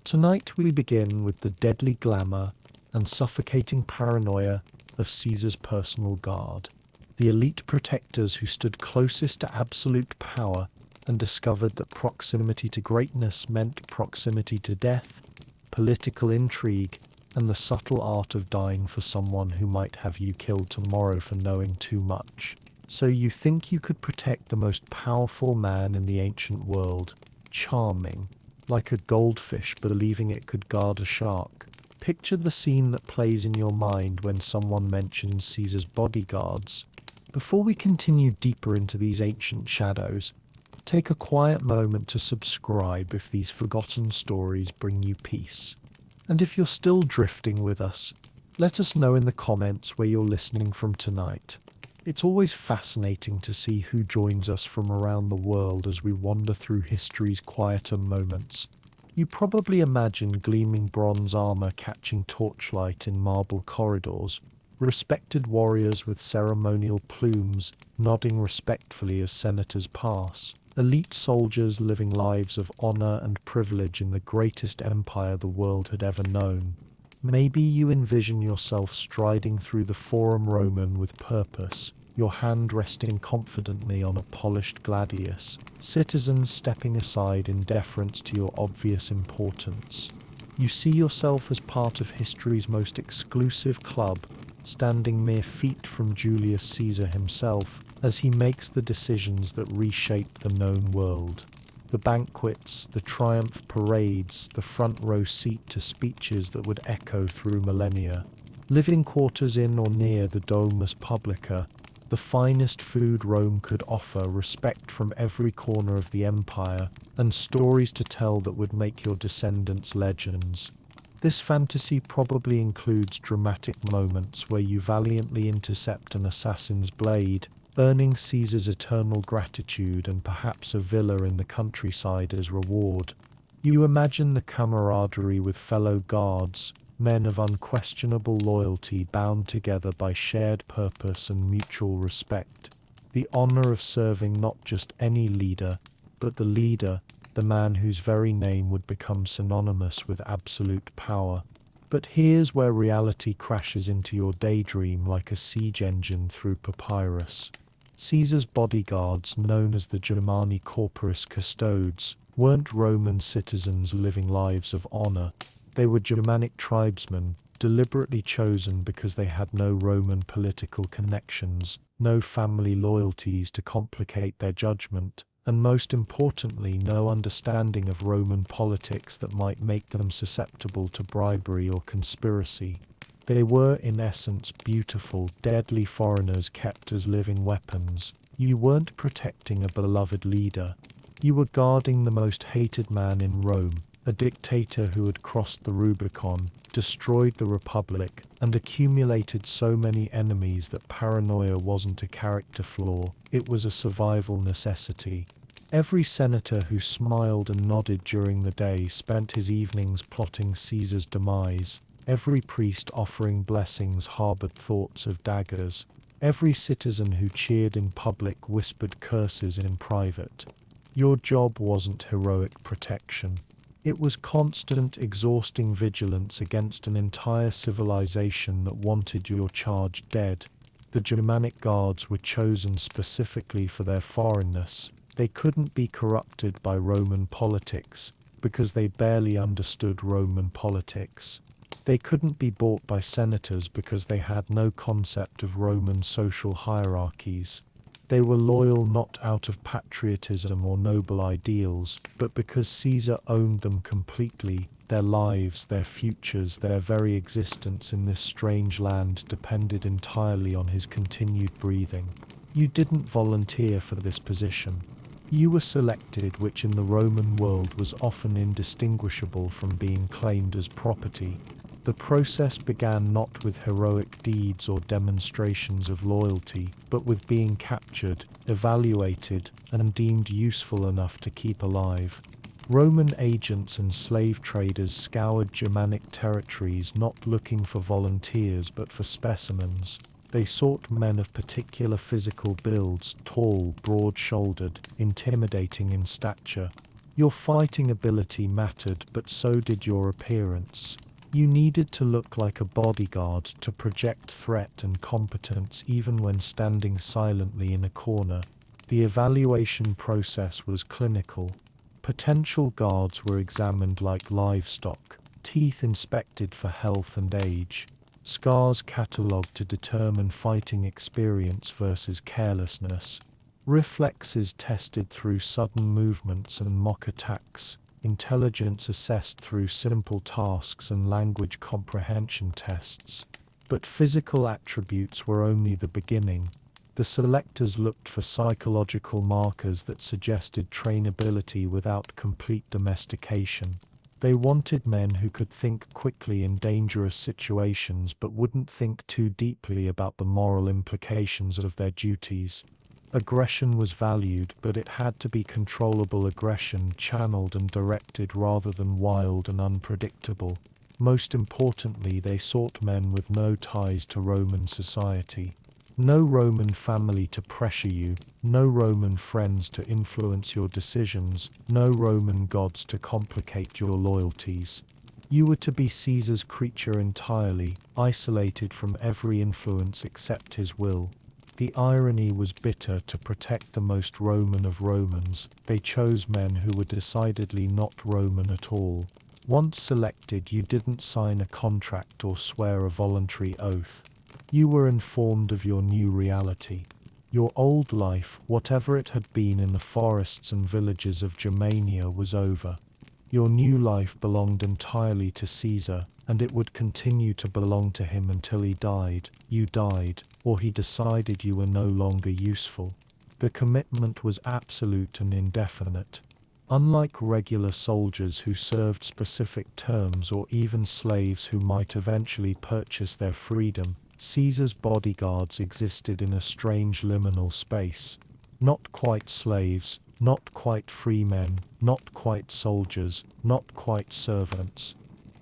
Tonight we begin with the deadly glamour and suffocating paranoia of Caesar's personal guard, the elite protectors who stood closest to absolute power and discovered that proximity to greatness meant proximity to death, political intrigue, and the subtle art of dying for someone who might have you killed tomorrow for knowing too much. So you think you could protect the most powerful man in the ancient world, charming, like a goldfish believing it could guard a shark. Picture the scene that plays in your mind when someone mentions Caesar's bodyguards. Before we continue deeper into these ancient shadows, take a quiet moment to subscribe if these forgotten stories bring you peace. And if you're still drifting with us, let us know in the comments where you're listening from tonight. It's always fascinating to see who joins us from around the world as we wander through history's quieter moments. You probably imagine gleaming bronze armor catching torchlight in marble corridors, respected warriors with ceremonial plumes nodding respectfully as senators pass, elite soldiers living lives of honor and privilege in the greatest empire the world had ever known. Maybe you envision yourself striding through the Forum Roman with purpose, your hand resting confidently on a polished gladius, citizens stepping aside in deference to your obvious importance. You see yourself as part of history's most exclusive club, standing mere feet from Julius Caesar himself as he makes the decisions that reshape the known world. The banquets, the triumph parades, the front row seat to speeches that would echo through millennia. Living quarters in or near the Domus Publica, the finest food Rome could offer, respect from every corner of the empire, and stories to tell that would make your descendants legends. This fantasy probably includes dramatic moments where you valiantly intercept an assassin's blade, earning Caesar's eternal gratitude and perhaps a villa in the countryside as reward. You imagine the camaraderie with fellow guards, men of unquestionable loyalty bound together by shared purpose and mutual respect. The honor of serving not just any leader, but the leader, the man whose very name would become synonymous with absolute power. But here's where reality crashes into your daydream like a siege engine through papyrus. Caesar's bodyguards, known as the Germani Corporis Custodes, weren't Roman citizens living lives of honor. They were Germanic tribesmen, deliberately chosen because they had no Roman political connections, no family loyalties to complicate their judgment, and most importantly, no understanding of Roman politics that might make them susceptible to bribery or conspiracy. They were, in essence, beautiful, deadly foreigners kept as living weapons. You weren't protecting a beloved leader. You were guarding the most hated man in Rome, a dictator who had crossed the Rubicon, destroyed the Republic, and accumulated so many enemies that paranoia wasn't a character flaw, it was a survival necessity. Every senator who smiled and nodded during the day spent his evenings plotting Caesar's demise. Every priest offering blessings harbored thoughts of daggers. Every citizen who cheered in public whispered curses in private. Your job wasn't heroic protection. It was constant, exhausting vigilance against an entire civilization that wanted your charge dead. The Germanic guards were chosen specifically for their foreignness. They couldn't be corrupted by Roman politics, because they barely understood Roman politics. They couldn't be bought by senators because they had no concept of Roman social hierarchies. They were loyal not out of patriotism or noble ideals, but because Caesar owned them completely. Their lives, their futures, their very existence in this strange land depended entirely on his continued breathing. You didn't volunteer for this position. You were selected, which in the Roman world was often indistinguishable from being claimed as property. The process began not with heroic deeds or demonstrations of loyalty, but with being captured, evaluated, and deemed useful enough to keep alive. Roman agents and slave traders scoured Germanic territories not looking for volunteers but for specimens. They sought men of particular physical builds, tall, broad-shouldered, intimidating in stature. Your fighting ability mattered, but so did your appearance. You needed to look like a bodyguard to project threat and competence even when standing silently in a corner. The evaluation process was clinical. Potential guards were examined like livestock, teeth inspected for health and age, scars catalogued to determine fighting experience versus carelessness, reflexes tested through sudden movements and mock attacks, intelligence assessed through simple tasks and language comprehension tests. But physical attributes were only the beginning. The selectors looked for psychological markers that suggested trainability without complete domestication. They wanted men who could think quickly in dangerous situations but wouldn't think too deeply about the moral implications of their duties. Aggression was valued, but it had to be controllable aggression, channeled and directed rather than wild and unpredictable. Most importantly, they sought men with no ties to Roman society. No Roman family to pressure you, no Roman friends to influence your decisions, no Roman gods to complicate your loyalties. You were to be Caesar's creature entirely, isolated from every influence except his will. The irony was bitter. To protect the most Roman of Romans, they chose men who were decidedly not Roman at all. Once selected, you didn't sign a contract or swear a voluntary oath. You were informed of your new reality. Your old life, whatever it had been in the forests and villages of Germania, was over. Your new life belonged entirely to Caesar, and it would continue to belong to him until he died. You died, or he decided you were no longer useful. The commitment was absolute and indefinite. Unlike regular soldiers who served specific terms or even slaves who might eventually purchase their freedom, Caesar's bodyguards existed in a strange liminal space. Not quite slaves, not quite free men, not quite soldiers, not quite servants.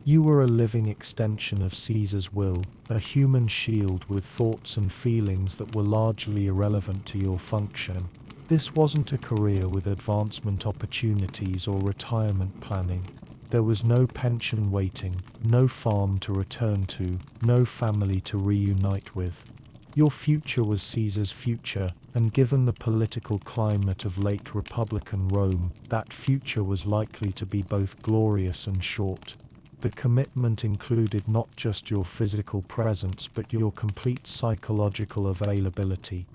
You were a living extension of Caesar's will, a human shield with thoughts and feelings that were largely irrelevant to your function. This wasn't a career with advancement opportunities or retirement planning. There was no pension waiting, no farm to return to, no family to reunite with. Your future was Caesar's future, and given the political climate of late Republican Rome, that future was likely to be both glorious and short. The commitment included not just your physical presence but your complete psychological availability.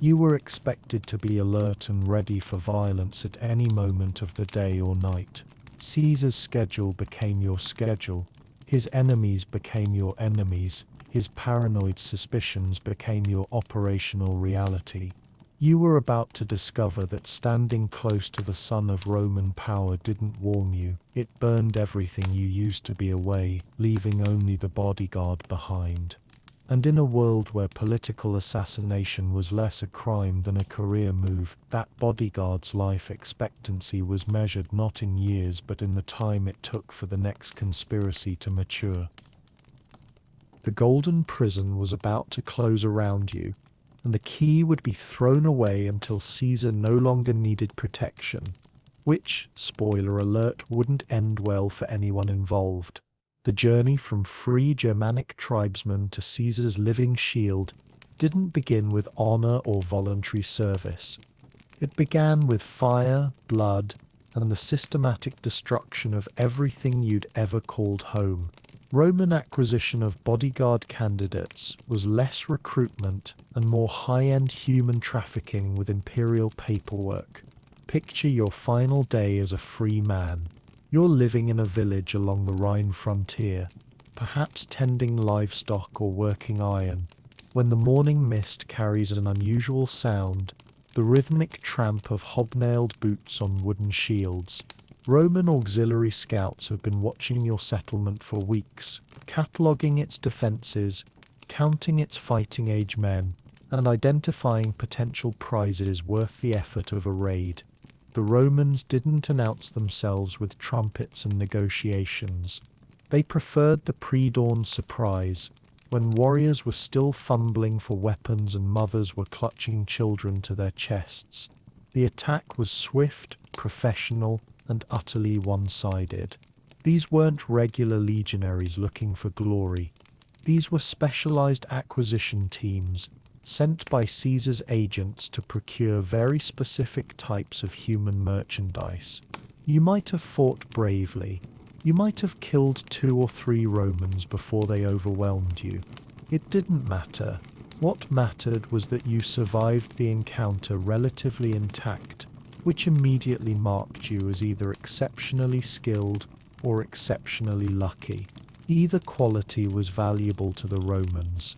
You were expected to be alert and ready for violence at any moment of the day or night. Caesar's schedule became your schedule. His enemies became your enemies. His paranoid suspicions became your operational reality. You were about to discover that standing close to the sun of Roman power didn't warm you. It burned everything you used to be away, leaving only the bodyguard behind. And in a world where political assassination was less a crime than a career move, that bodyguard's life expectancy was measured not in years but in the time it took for the next conspiracy to mature. The golden prison was about to close around you, and the key would be thrown away until Caesar no longer needed protection, which, spoiler alert, wouldn't end well for anyone involved. The journey from free Germanic tribesmen to Caesar's living shield didn't begin with honor or voluntary service. It began with fire, blood, and the systematic destruction of everything you'd ever called home. Roman acquisition of bodyguard candidates was less recruitment and more high-end human trafficking with imperial paperwork. Picture your final day as a free man. You're living in a village along the Rhine frontier, perhaps tending livestock or working iron. When the morning mist carries an unusual sound, the rhythmic tramp of hobnailed boots on wooden shields. Roman auxiliary scouts have been watching your settlement for weeks, cataloguing its defenses, counting its fighting-age men, and identifying potential prizes worth the effort of a raid. The Romans didn't announce themselves with trumpets and negotiations. They preferred the pre-dawn surprise, when warriors were still fumbling for weapons and mothers were clutching children to their chests. The attack was swift, professional, and utterly one-sided. These weren't regular legionaries looking for glory. These were specialized acquisition teams sent by Caesar's agents to procure very specific types of human merchandise. You might have fought bravely. You might have killed 2 or 3 Romans before they overwhelmed you. It didn't matter. What mattered was that you survived the encounter relatively intact, which immediately marked you as either exceptionally skilled or exceptionally lucky. Either quality was valuable to the Romans.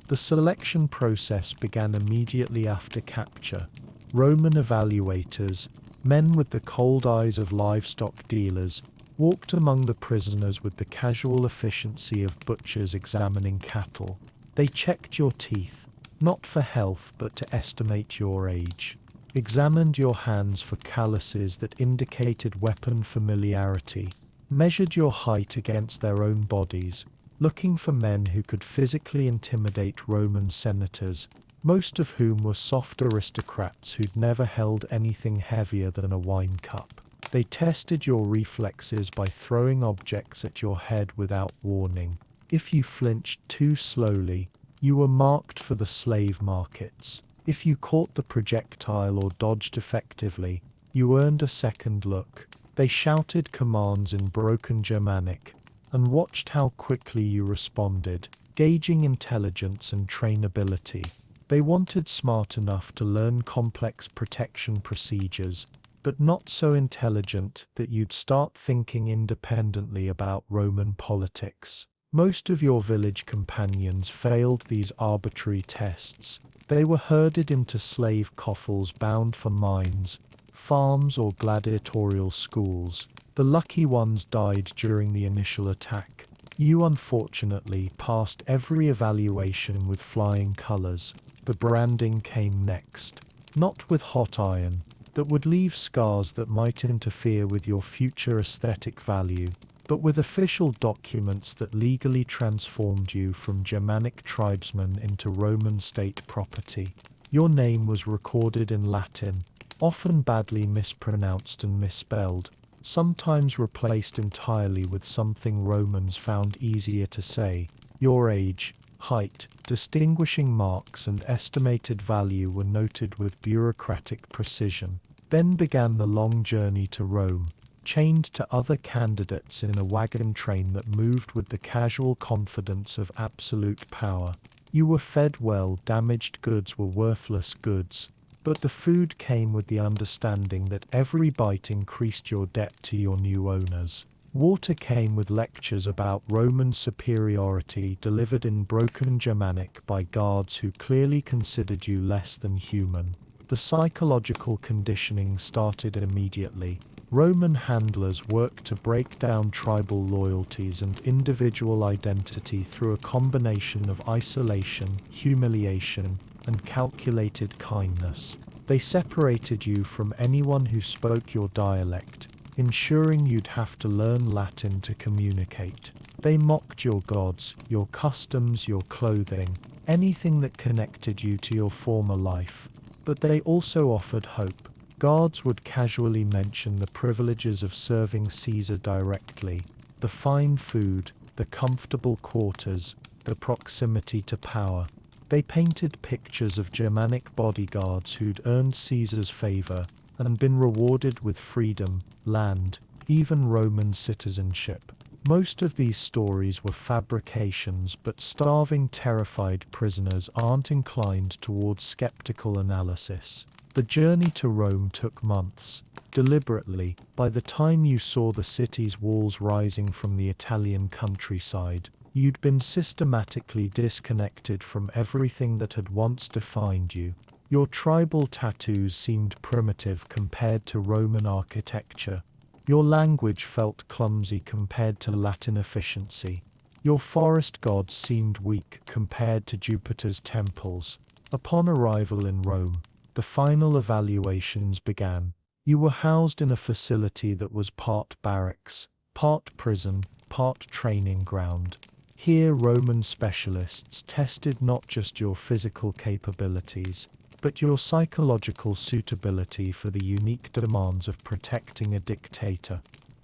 The selection process began immediately after capture. Roman evaluators, men with the cold eyes of livestock dealers, walked among the prisoners with the casual efficiency of butchers examining cattle. They checked your teeth, not for health but to estimate your age. Examined your hands for calluses that indicated weapon familiarity. Measured your height against their own bodies, looking for men who could physically intimidate Roman senators, most of whom were soft aristocrats who'd never held anything heavier than a wine cup. They tested your reflexes by throwing objects at your head without warning. If you flinched too slowly, you were marked for the slave markets. If you caught the projectile or dodged effectively, you earned a second look. They shouted commands in broken Germanic and watched how quickly you responded, gauging intelligence and trainability. They wanted smart enough to learn complex protection procedures, but not so intelligent that you'd start thinking independently about Roman politics. Most of your village companions failed these arbitrary tests. They were herded into slave coffles bound for mines, farms or gladiatorial schools. The lucky ones died during the initial attack. You unfortunately passed every evaluation with flying colors. The branding came next. Not with hot iron, that would leave scars that might interfere with your future aesthetic value, but with official documents that legally transformed you from Germanic tribesman into Roman state property. Your name was recorded in Latin, often badly mispronounced and misspelled, sometimes replaced entirely with something Romans found easier to say. Your age, height, distinguishing marks and estimated value were noted with bureaucratic precision. Then began the long journey to Rome, chained to other candidates in a wagon train that moved with the casual confidence of absolute power. You were fed well, damaged goods were worthless goods, but the food came with the understanding that every bite increased your debt to your new owners. Water came with lectures about Roman superiority delivered in broken Germanic by guards who clearly considered you less than human. The psychological conditioning started immediately. Roman handlers worked to break down tribal loyalties and individual identity through a combination of isolation, humiliation, and calculated kindness. They separated you from anyone who spoke your dialect, ensuring you'd have to learn Latin to communicate. They mocked your gods, your customs, your clothing, anything that connected you to your former life. But they also offered hope. Guards would casually mention the privileges of serving Caesar directly, the fine food, the comfortable quarters, the proximity to power. They painted pictures of Germanic bodyguards who'd earned Caesar's favor and been rewarded with freedom, land, even Roman citizenship. Most of these stories were fabrications, but starving, terrified prisoners aren't inclined towards skeptical analysis. The journey to Rome took months. Deliberately, by the time you saw the city's walls rising from the Italian countryside, you'd been systematically disconnected from everything that had once defined you. Your tribal tattoos seemed primitive compared to Roman architecture. Your language felt clumsy compared to Latin efficiency. Your forest gods seemed weak compared to Jupiter's temples. Upon arrival in Rome, the final evaluations began. You were housed in a facility that was part barracks, part prison, part training ground. Here, Roman specialists tested not just your physical capabilities, but your psychological suitability for the unique demands of protecting a dictator.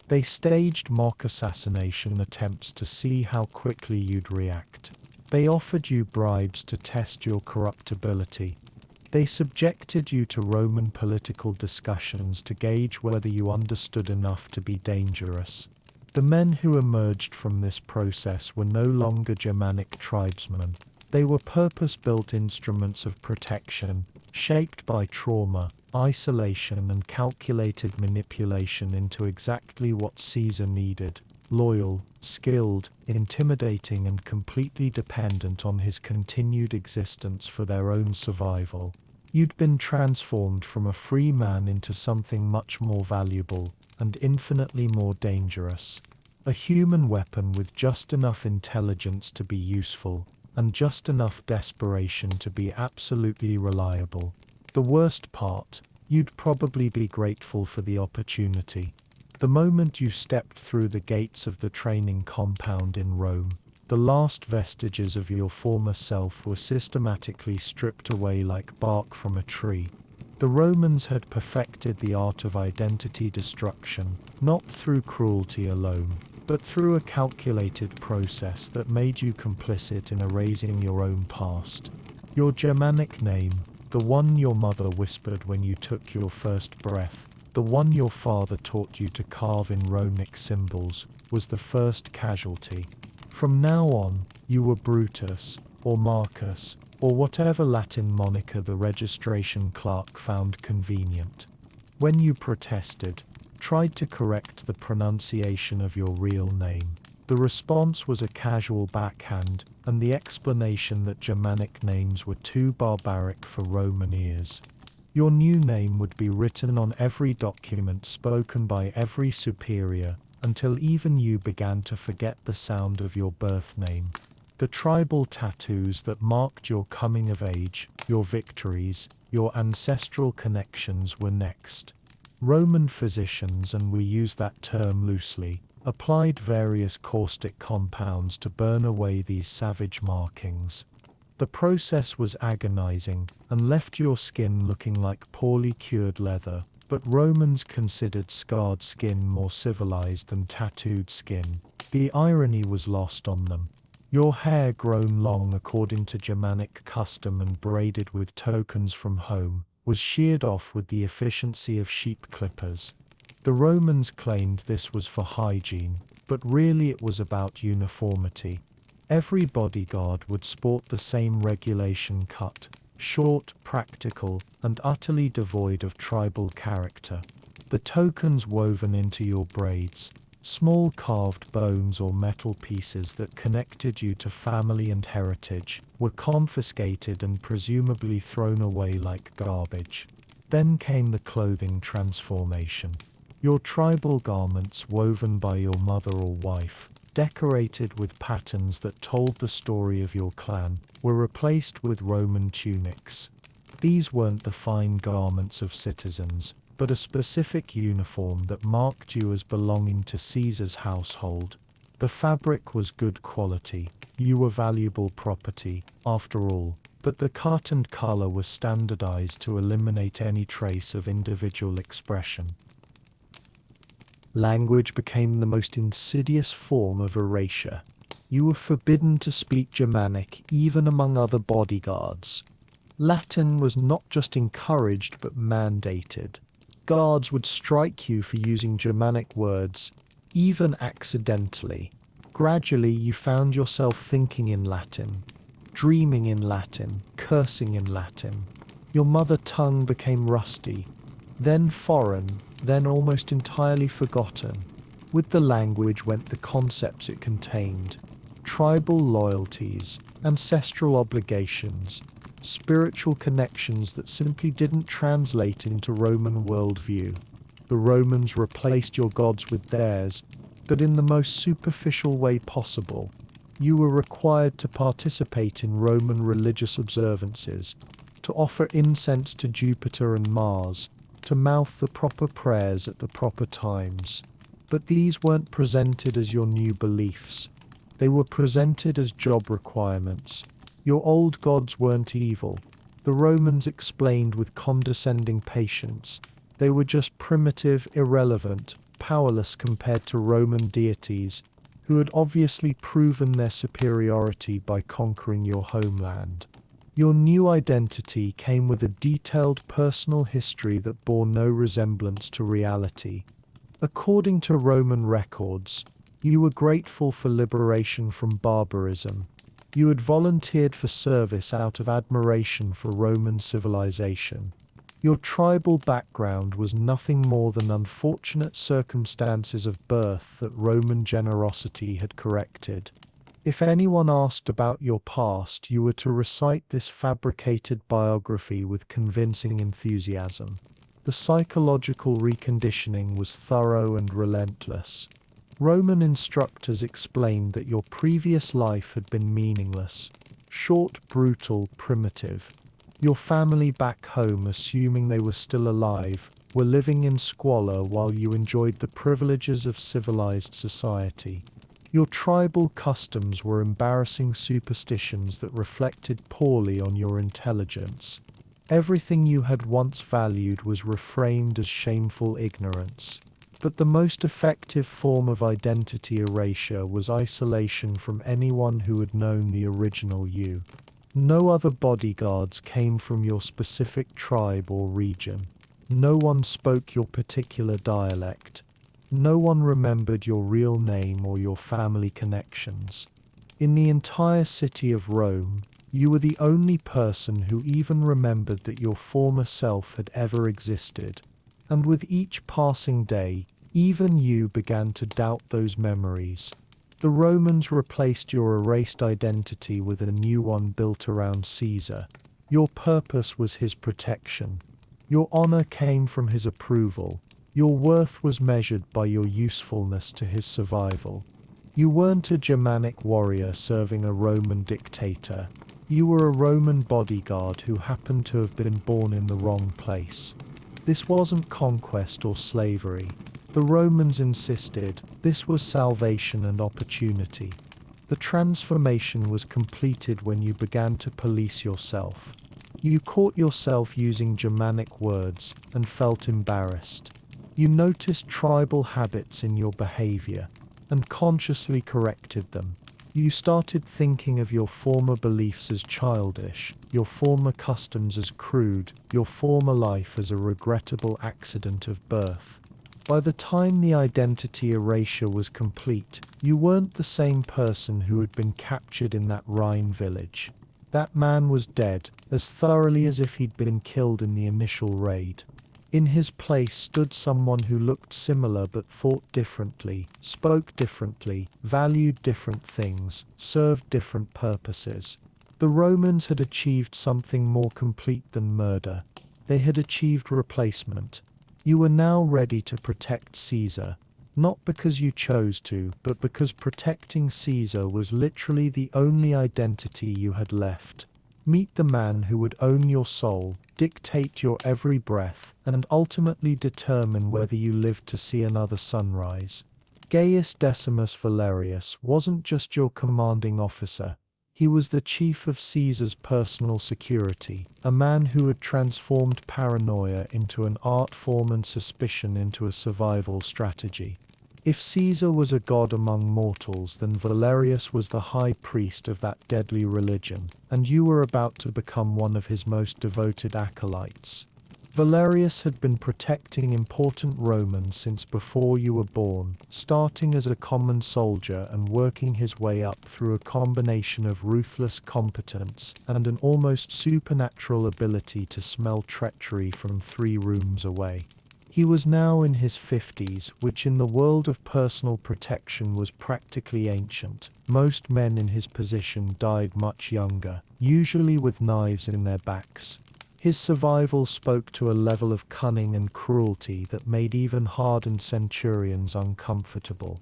They staged mock assassination attempts to see how quickly you'd react. They offered you bribes to test your corruptibility. They subjected you to Roman political discussions to gauge whether you understood enough to be dangerous. The men who emerged from this process were no longer Germanic tribesmen. They were purpose-built instruments of protection, shaped by trauma, isolation and calculated manipulation into exactly what Caesar needed: loyal, skilled, intimidating and completely dependent on his continued existence for their own survival. You'd been transformed from a free man into something much more valuable and infinitely more dangerous. A human weapon with just enough intelligence to be useful, and just enough desperation to be absolutely reliable. The worst part, you'd probably be grateful for the opportunity. The moment you stepped through the gates of the training compound in Rome, the last vestiges of your former self were systematically stripped away like bark from a tree. The Romans had perfected the art of identity destruction, not through cruelty alone, but through a calculated process that made you complicit in erasing your own past. Your Germanic name, the one your mother whispered when you took your first breath, the one your father taught you to carve in runic symbols, was the first casualty. From now on, you were Brutus, or Marcus, or whatever Latin moniker the registration clerk found convenient. When you protested, tried to correct the pronunciation of your real name, the response was a casual backhand and the explanation that Germanic names were too barbaric for Roman ears. Your new name would be written on every document spoken by every superior, until even you began to forget the sound of your birth name. The tribal tattoos that marked your coming of age, your victories, your ancestral connections were next. Roman physicians, and we use that term loosely, applied various caustic compounds to burn away these savage markings. The process was agonizing and left your skin looking like poorly cured leather, but Romans considered scarred skin more civilized than tattooed skin. The irony was lost on them. Your hair grown long according to Germanic custom and braided with tokens from home, was sheared off with the efficiency of sheep clippers. The Romans claimed this was for hygiene, but really it was about uniformity. Every bodyguard would sport the same regulation cut, short, practical, and utterly devoid of tribal character. The tokens woven into your braids, small carved bones or metal pieces that connected you to family and heritage, were confiscated and presumably thrown away like garbage. Then came the clothing transformation. Your tribal garments woven by your mother or wife, decorated with patterns that told the story of your clan, were replaced with Roman tunics. These weren't the fine garments of citizens, but a specific uniform that marked you as belonging to Caesar's household. The fabric was good quality, you were valuable property, after all, but the cut and color was standardized to eliminate any trace of individual expression. Language became the most insidious form of erasure. You were forbidden to speak Germanic even among other bodyguards. Latin was not just encouraged but mandated. Guards would strike you for using Germanic words, even accidentally. Gradually you found yourself thinking in Latin, dreaming in Latin, cursing in Latin. Your mother tongue became rusty, then foreign, then almost entirely forgotten. With the language went the concepts it contained: tribal loyalties, ancestral obligations, spiritual connections that simply didn't translate into Roman worldview. The Romans replaced your gods with theirs, but in the most superficial way possible. You were required to participate in Roman religious observances, to offer incense to Jupiter and Mars, to mouth the proper prayers at the proper times. But these weren't presented as your new beliefs. They were presented as job requirements. Your old gods weren't evil. The Romans explained with condescending patience. They were just primitive, irrelevant, powerless compared to Roman deities, who had obviously proven their superiority by conquering your homeland. Your new identity came with a detailed personal history that bore no resemblance to reality. According to Roman records, you were grateful for liberation from barbarism. You had volunteered for service out of admiration for Roman civilization. Your tribal background was nothing more than unfortunate circumstances of birth that Roman generosity had corrected. If anyone asked about your past, you were to recite this fabricated biography with convincing enthusiasm. The psychological reconditioning was thorough and relentless. Roman instructors explained that your previous life had been meaningless, short, brutal, primitive. Your family back home, assuming they were still alive, were living in squalor while you enjoyed the privileges of civilized society. Your tribal customs were embarrassing superstitions that reflected poorly on your intelligence. Everything you had once valued was reframed as shameful ignorance. But the most effective form of identity erasure was isolation from anyone who had known the original you. No other bodyguards came from your specific tribe or region. No one spoke your particular dialect. No one remembered your real name or your family connections. In the entire city of Rome, you were the only person who even remembered that your former self had ever existed. And with each passing day, even you began to doubt those memories. The Romans replaced your erased identity with a new one built around Caesar. Your purpose was his protection. Your honor came from his approval. Your worth was measured by your usefulness to his survival. You weren't a Germanic warrior serving a Roman dictator. You were a Roman bodyguard who happened to have been born in the wrong place. This wasn't conquest or slavery. The Romans insisted this was salvation and opportunity. The transformation was completed when you began to police yourself. You caught yourself using Germanic words and felt embarrassed. You noticed tribal habits in your behavior and consciously corrected them. You started thinking of your former beliefs as childish, your former customs as crude, your former life as a regrettable accident of birth. By the time the identity erasure was complete, you weren't the same person who had been captured in that Rhine village. That man was dead, as thoroughly as if he'd been killed in the initial raid. In his place stood someone who looked similar but thought differently, spoke differently, valued different things, served different purposes. The Romans had achieved something more complete than murder. They had achieved replacement. You were now ready to protect Caesar, not because you chose to, but because protecting Caesar was literally the only identity you had left. Meet the man who would own your soul, dictate your every breath, and ultimately determine whether you lived to see another sunrise. Gaius Decimus Valerius wasn't just your commanding officer. He was the chief of Caesar's personal security, a man who had transformed paranoia into an art form and suspicion into a survival strategy. If Caesar was a god among mortals, then Valerius was the high priest of that deadly religion, and you were about to become one of his most devoted acolytes. Valerius had been protecting important Romans since before you were born, starting as a common soldier and working his way up through a combination of ruthless competence and an almost supernatural ability to smell treachery from 3 rooms away. He was now in his 50s, which in the world of personal protection was practically ancient. Most men in his position died much younger, usually with knives in their backs. His survival spoke to a level of cunning and cruelty that made even hardened centurions uncomfortable.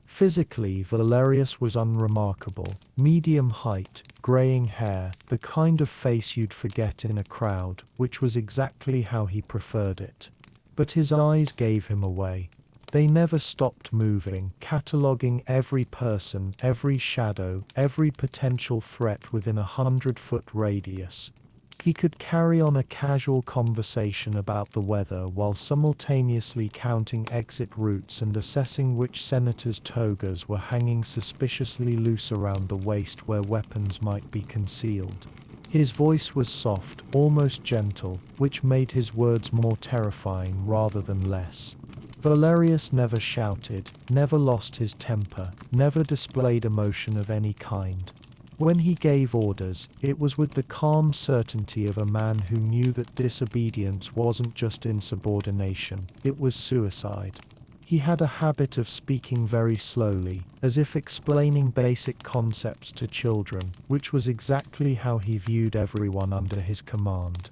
Physically, Valerius was unremarkable. Medium height, graying hair, the kind of face you'd forget in a crowd, which was exactly how he preferred it. But his eyes gave him away. They never stopped moving, cataloguing every person, every shadow, every potential threat within a 100-foot radius. He could carry on a casual conversation about the weather while simultaneously counting exit routes and assessing which senators' togas were hanging suspiciously loose around the waist where weapons might be concealed. His voice was soft, almost gentle, which made his words more terrifying rather than less. Valerius never shouted, never lost his temper, never displayed emotion of any kind. When he gave orders, it was with the calm certainty of a man who knew that disobedience wasn't just insubordination, it was suicide. He had a habit of speaking very slowly, as if explaining basic concepts to children, which was exactly how he viewed everyone under his command.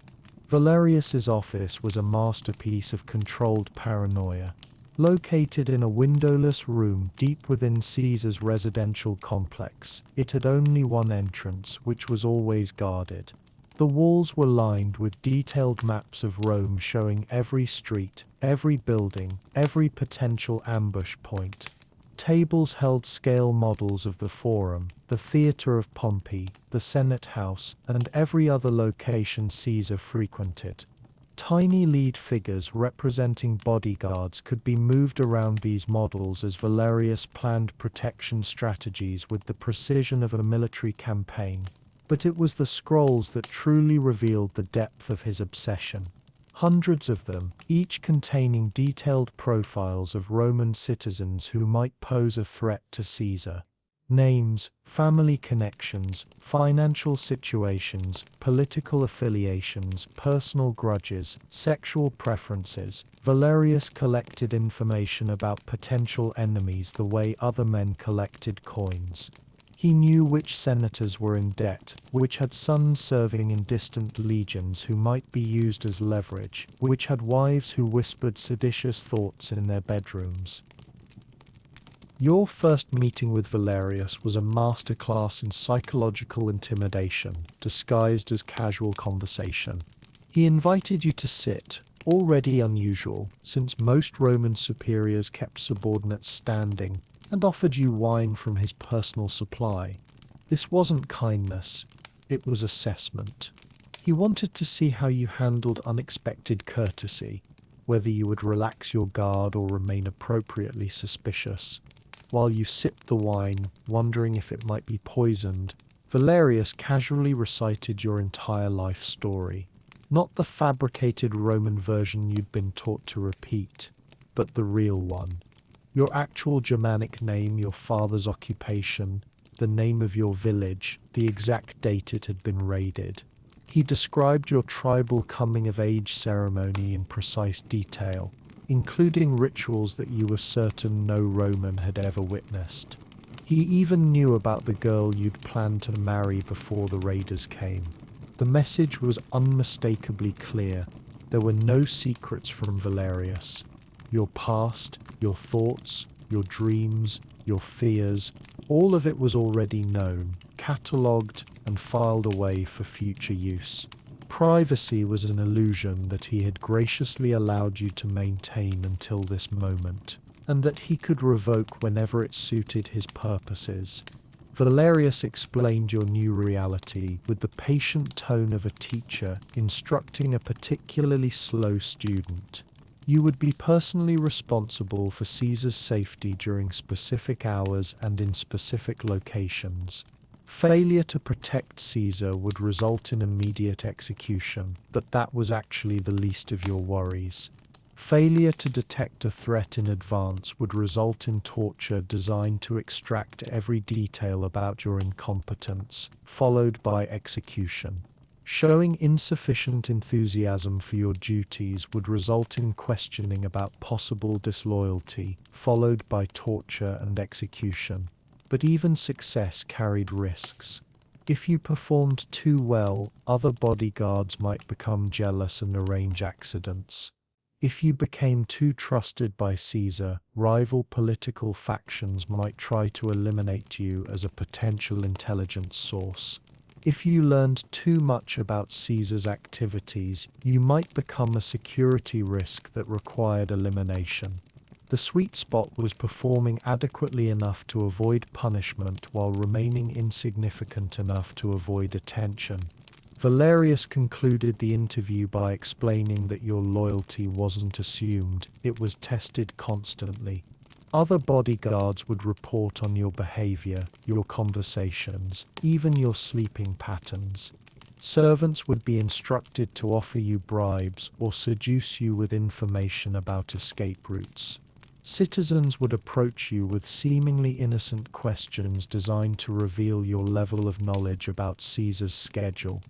Valerius's office was a masterpiece of controlled paranoia. Located in a windowless room deep within Caesar's residential complex, it had only one entrance, which was always guarded. The walls were lined with detailed maps of Rome showing every street, every building, every potential ambush point. Tables held scale models of the Forum, the Theatre of Pompey, the Senate House, and every other location Caesar frequented. Tiny lead figures representing bodyguards could be moved around these models as Valerius planned protection strategies with the precision of a military campaign. But it was the scrolls that truly revealed the depth of his obsession. Hundreds of them, each containing detailed profiles of Roman citizens who might pose a threat to Caesar. Names, family connections, financial situations, political affiliations, personal grudges, sexual preferences. Valerius collected information about potential enemies the way other men collected coins. He knew which senators were in debt, which had sons serving in distant legions who might be used as leverage, which had wives who whispered seditious thoughts in their bedrooms. Your first meeting with Valerius was a masterclass in psychological intimidation, disguised as casual conversation. He invited you to sit, already unusual, since most Roman superiors kept subordinates standing, and offered you wine from his personal supply. This wasn't kindness, it was assessment. He wanted to see how you handled unexpected courtesy, whether you would relax your guard or remain appropriately suspicious. While you sipped the wine, wondering if it might be poisoned, Valerius casually recited your entire life story. Not the fabricated Roman version you'd been taught to repeat, but the real one. Your actual Germanic name, your father's occupation, the name of your village, the exact date it had been raided. He described your tribal coming-of-age ceremony in precise detail, including rituals that you were certain no Roman had ever witnessed. He even knew about the girl you'd planned to marry before the raiders came. The message was unmistakably clear. There were no secrets from Valerius. Your past, your thoughts, your dreams, your fears, all of it was already known, catalogued, and filed away for future use. Privacy was an illusion that he had graciously allowed you to maintain until this moment, and that he could revoke whenever it suited his purposes. Valerius explained your new reality with the patient tone of a teacher instructing a particularly slow student. You would be personally responsible for Caesar's safety during specific hours and in specific locations. Failure to protect Caesar would result in immediate execution, but that was actually the least of your worries. Failure to detect a threat in advance would result in torture designed to extract every detail about your incompetence, followed by execution. Showing insufficient enthusiasm for your duties would result in questioning about possible disloyalty, followed by torture and execution. But even success carried risks. If you performed too well, other bodyguards might become jealous and arrange accidents. If you became too trusted by Caesar, rival political factions might try to eliminate you as a potential intelligence source. If you learned too much about Caesar's activities, you might become a security risk that required elimination. The sweet spot was performing adequately enough to avoid punishment while remaining insignificant enough to avoid attention. Valerius concluded the interview by explaining that your loyalty wasn't assumed, it was tested constantly. Other bodyguards would report on your behavior, your conversations, even your sleeping patterns. Servants would be instructed to offer you bribes or seduce you with information about escape routes. Citizens would approach you with seemingly innocent questions designed to reveal your level of knowledge about Caesar's schedule.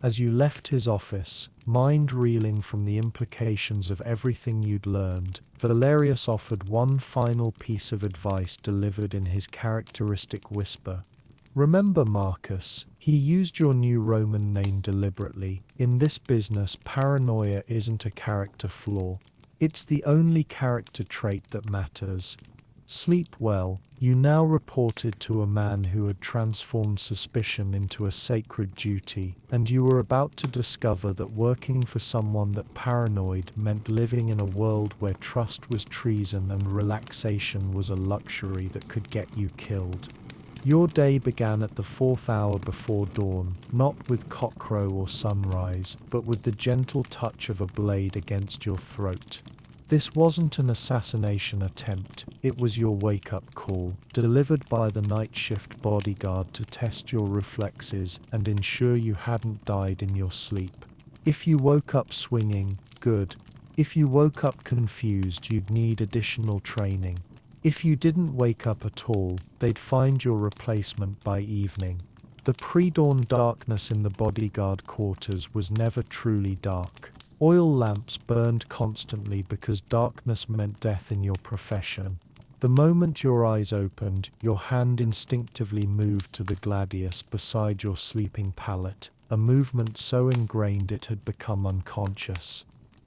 As you left his office, mind reeling from the implications of everything you'd learned, Valerius offered one final piece of advice delivered in his characteristic whisper. Remember, Marcus, he used your new Roman name deliberately. In this business, paranoia isn't a character flaw. It's the only character trait that matters. Sleep well. You now reported to a man who had transformed suspicion into a sacred duty, and you were about to discover that working for someone that paranoid meant living in a world where trust was treason and relaxation was a luxury that could get you killed. Your day began at the 4th hour before dawn, not with cockcrow or sunrise, but with the gentle touch of a blade against your throat. This wasn't an assassination attempt, it was your wake-up call, delivered by the night shift bodyguard to test your reflexes and ensure you hadn't died in your sleep. If you woke up swinging, good. If you woke up confused, you'd need additional training. If you didn't wake up at all, they'd find your replacement by evening. The pre-dawn darkness in the bodyguard quarters was never truly dark. Oil lamps burned constantly because darkness meant death in your profession. The moment your eyes opened, your hand instinctively moved to the gladius beside your sleeping pallet, a movement so ingrained it had become unconscious.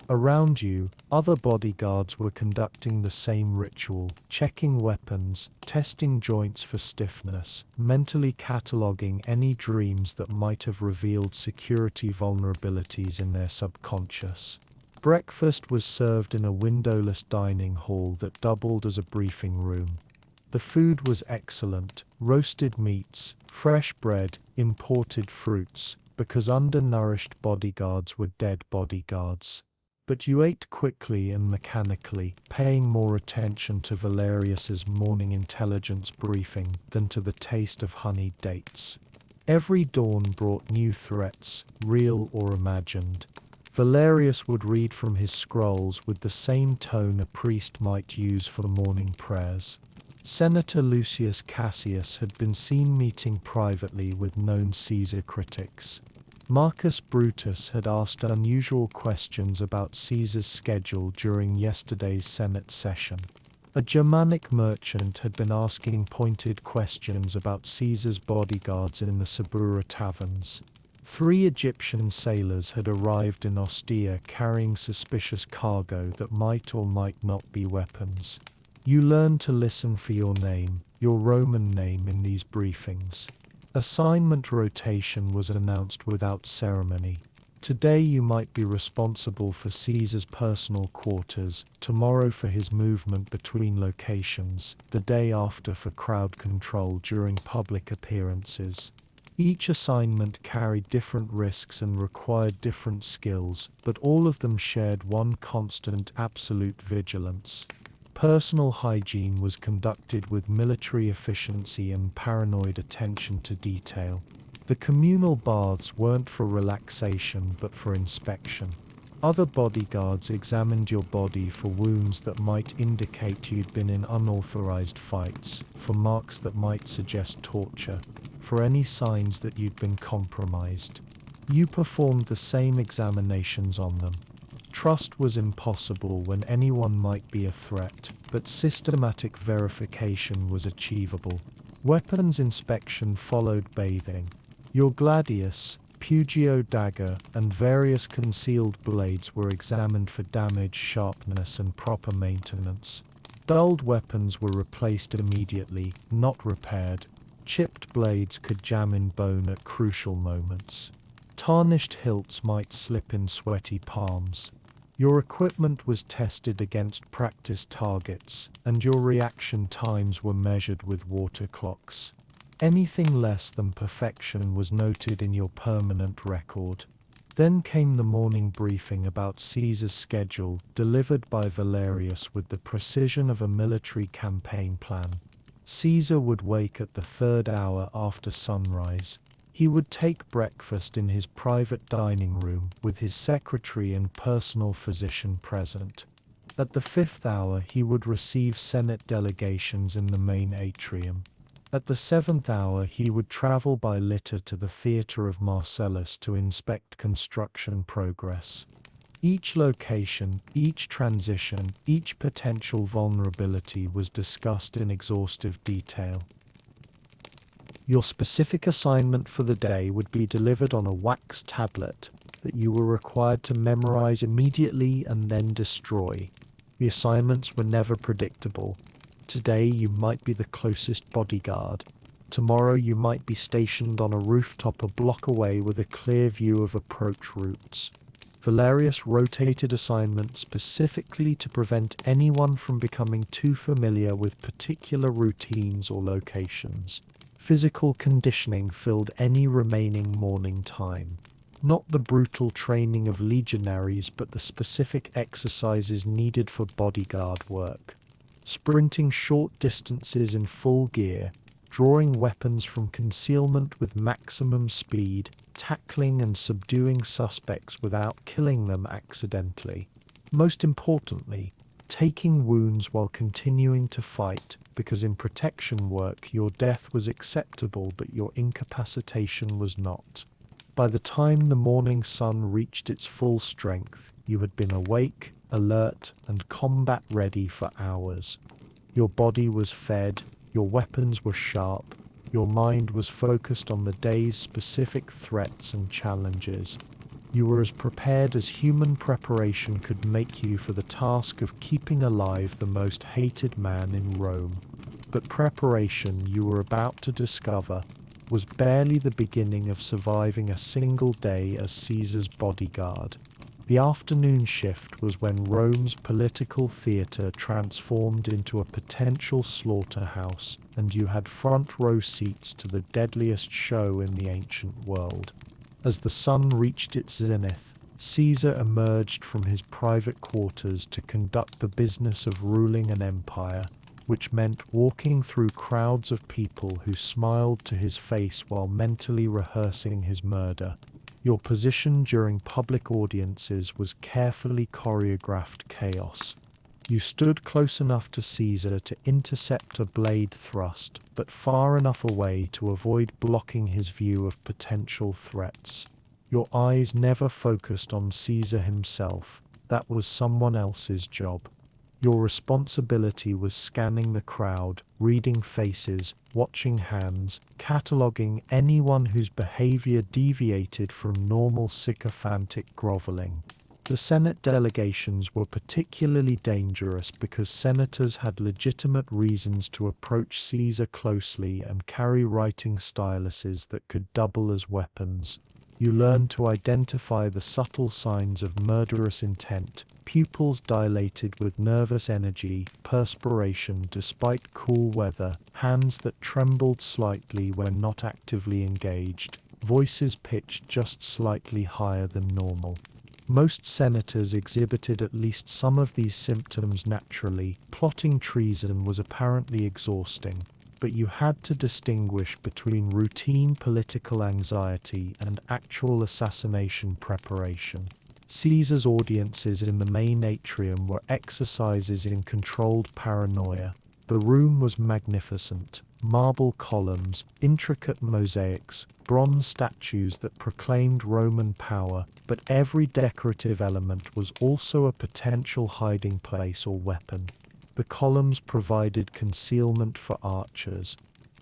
Around you, other bodyguards were conducting the same ritual, checking weapons, testing joints for stiffness, mentally cataloging any dreams that might have revealed security vulnerabilities in their subconscious. Breakfast was served in a windowless dining hall that doubled as a briefing room. The food was excellent: roasted meats, fresh bread, imported fruits, because undernourished bodyguards were dead bodyguards. But you ate quickly and mechanically, paying more attention to Valerius's morning intelligence briefing than to the taste of honeyed dates. Every dawn brought new threats, real or imagined. Valerius would read from his scrolls with the same tone a priest might use for morning prayers. Senator Lucius Cassius had been seen meeting privately with known Caesar critics. Marcus Brutus had asked unusual questions about Caesar's schedule during yesterday's Senate session. A Germanic merchant had been asking pointed questions about Caesar's bodyguards in the Sabura taverns. 3 Egyptian sailors had arrived in Ostia carrying suspicious cargo that might or might not be weapons. You learned to listen for your name, your Roman name, in these briefings. Assignment rotation was announced without ceremony. Today you might be responsible for Caesar's personal quarters, tomorrow for his movement between locations, the day after for crowd control during public appearances. Each assignment carried different risks and required different skills, but all of them shared one constant, absolute vigilance. Personal hygiene was conducted with military efficiency and paranoid attention to detail. The communal baths weren't for relaxation but for inspection. Other bodyguards examined your body for wounds that might indicate you'd been in unauthorized fights, for marks that might suggest torture, for any signs that you'd been compromised. You performed the same examinations on them. Trust was impossible when anyone might be a threat, but systematic verification was achievable. Weapons inspection followed bathing. Your gladius, Pugio dagger, and various concealed blades were examined for damage, sharpness, and proper maintenance. Dulled weapons were replaced immediately, not repaired. Chipped blades could jam in bone at crucial moments. Tarnished hilts might slip in sweaty palms. Your equipment was tested against practice targets, and your reaction times were measured with water clocks. Anything less than perfection was noted in your permanent record. Then came the morning briefing about Caesar's schedule, delivered by Valerius with the precision of a military campaign plan. Caesar would wake at the third hour after sunrise. He would take breakfast in his private dining room with his secretary and personal physician present. At the fifth hour he would receive Senate delegations in the main atrium. At the seventh hour he would travel by litter to the theatre of Marcellus to inspect construction progress. Each location, each transition, each potential vulnerability was discussed in exhaustive detail. Your specific assignment for the day would be delivered on a wax tablet that you were required to memorize immediately and then destroy. The assignments were never predictable. Today you might be the closest bodyguard. Tomorrow you might be stationed on a rooftop a block away with a clear view of approach routes. Valerius rotated assignments specifically to prevent anyone from becoming too familiar with particular routines or locations. Physical conditioning filled any remaining morning time. Not the brutal training of legionaries, but the specific exercises needed for bodyguard work. Sprinting short distances in full gear, drawing weapons from concealment with maximum speed, tackling and subduing suspects without killing them accidentally. Most importantly, taking wounds while continuing to fight, because in protection work your death was acceptable but your incapacitation was not. By the time the morning sun reached its full strength, you had been awake, alert, and combat ready for hours. Your body was fed, your weapons were sharp, your mind was focused on the day's specific threats and challenges. You were as prepared as human preparation could make you for the task of keeping alive the most hated man in Rome. But preparation, you were about to discover, was barely the beginning of surviving a single day as Caesar's bodyguard. The afternoon shift was when Rome's political theatre transformed into a potential slaughterhouse, and you had front row seats to the deadliest show in the ancient world. As the sun reached its zenith, Caesar emerged from his private quarters to conduct the business of ruling an empire, which meant walking through crowds of people who smiled to his face while mentally rehearsing his murder. Your position during public audiences was carefully choreographed chaos. You stood close enough to Caesar to intercept a blade thrust, but far enough away to avoid blocking his view of potential threats. Your eyes never focused on Caesar himself. That was someone else's job. Your responsibility was scanning the crowd, reading faces, watching hands, cataloguing anyone whose behavior deviated from normal sycophantic groveling. The Senate delegations were particularly dangerous because senators had legitimate reasons to approach Caesar closely and carry writing styluses that could double as weapons. You learned to identify the subtle signs of murderous intent, pupils dilated with nervous energy, perspiration despite cool weather, hands that trembled slightly when not actively engaged, voices pitched just slightly higher than normal. Most senators exhibited at least some of these symptoms naturally. Plotting treason was apparently exhausting, but you had to distinguish between routine political anxiety and actual assassination preparation. Caesar's audiences in the main atrium were exercises in controlled paranoia. The room was magnificent. Marble columns, intricate mosaics, bronze statues that proclaimed Roman power, but every decorative element was also a potential hiding place or weapon. The columns provided concealment for archers.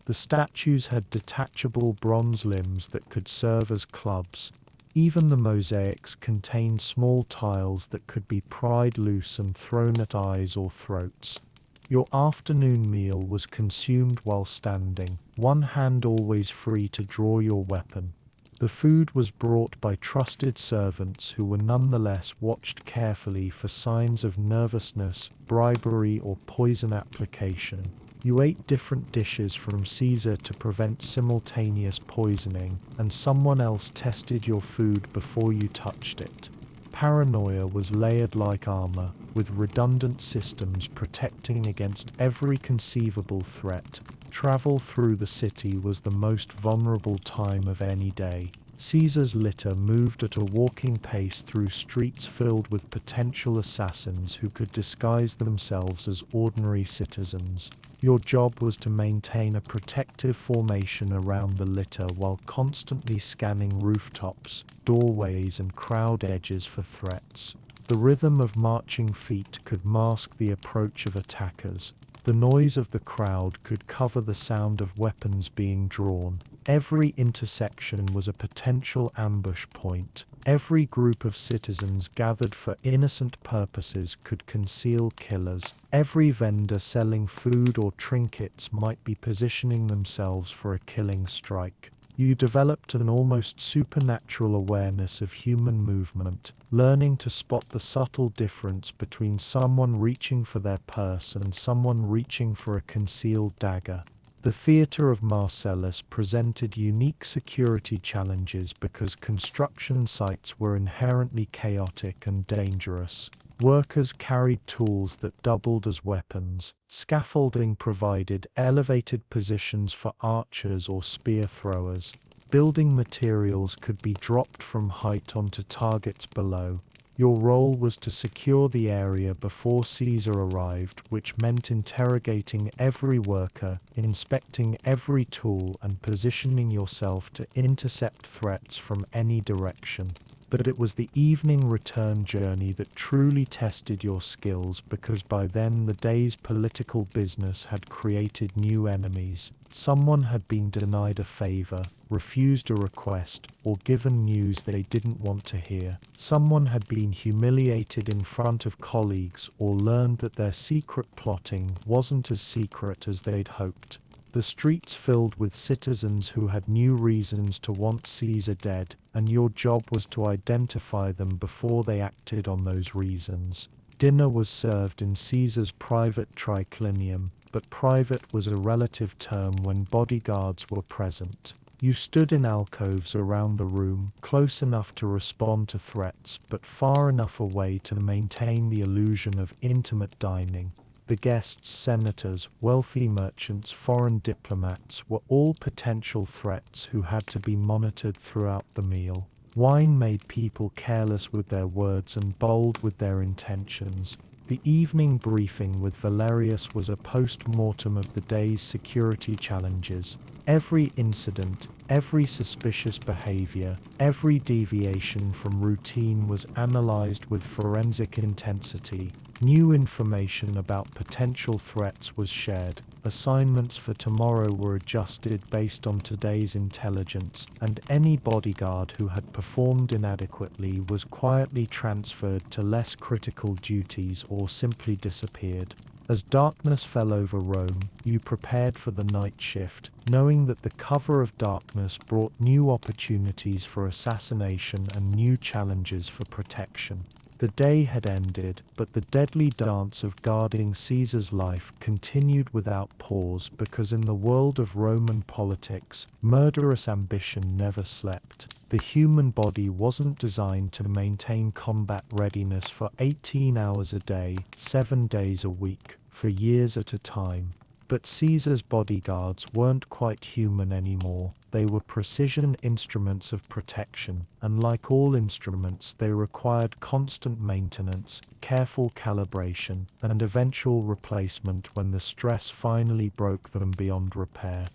The statues had detachable bronze limbs that could serve as clubs. Even the mosaics contained small tiles that could be pried loose and thrown at eyes or throats. Your afternoon meal was consumed while standing, one hand always free to draw your weapon. The food was brought by trusted servants who were nonetheless watched carefully for signs of nervousness, bribery, or poison application. You ate different dishes from Caesar to prevent simultaneous poisoning, and someone else tested your food before you touched it. Paranoia was layered like armor, with redundant systems protecting against every conceivable threat. Travel through the city was the most vulnerable time of any day. Caesar's litter moved at a walking pace through streets filled with potential assassins who could disguise themselves as ordinary citizens. Your job was to maintain a protective formation around the litter while constantly scanning rooftops, doorways, and crowd edges for threats. The rhythm of marching feet could mask the approach of attackers. The noise of the crowd could cover the sound of weapons being drawn. Every intersection was a potential ambush point. Every group of citizens gathered for innocent purposes could conceal killers. Every vendor selling food or trinkets might be positioning themselves for a killing strike. You developed an almost supernatural awareness of human movement, learning to spot the subtle difference between someone reaching for their purse and someone reaching for a concealed dagger. The theater of Marcellus presented unique security challenges because construction sites were inherently chaotic and dangerous. Workers carried tools that doubled as weapons. Scaffolding provided elevated positions for archers or spear throwers. Building materials could be dropped from height onto targets below. Your role was to secure the area before Caesar arrived, which meant interrogating every worker, inspecting every tool, and positioning yourself to intercept threats from any direction. But it was the evening return journey that truly tested your skills, because by then the day's political business had created new enemies. Someone had been denied a favor, refused a request, or given news they didn't want to hear. Someone had been humiliated in front of colleagues or learned that their secret plotting wasn't as secret as they'd hoped. The streets filled with citizens who had new reasons to want Caesar dead, and your job was to identify them before they acted on those reasons. Dinner was served in Caesar's private triclinium, but private was a relative term when bodyguards were present. You stood in alcoves around the room, close enough to respond to threats, but far enough away to maintain the illusion of intimate dining. The guests, senators, wealthy merchants, foreign diplomats, were all potential threats who had to be monitored throughout the meal. Wine made people careless with their words and bold with their intentions. The evening briefing with Valerius was a post-mortem of the day's security challenges. Every incident, every suspicious behavior, every deviation from routine was analyzed with forensic intensity. New information about potential threats was shared. Assignments for tomorrow were adjusted based on today's intelligence, and any bodyguard who had performed inadequately was quietly transferred to less critical duties or simply disappeared. As darkness fell over Rome, you prepared for the night shift, knowing that the cover of darkness brought new opportunities for assassination and new challenges for protection. The day had ended, but the deadly dance of guarding Caesar's life continued without pause, because in the world of Roman politics, murderous ambition never slept. The human body wasn't designed to maintain combat readiness for 18 hours a day, 7 days a week, for years at a time. But Caesar's bodyguards weren't quite human anymore. They were precision instruments of protection, and like all instruments, they required constant maintenance, careful calibration, and eventual replacement when the stress finally broke them beyond repair.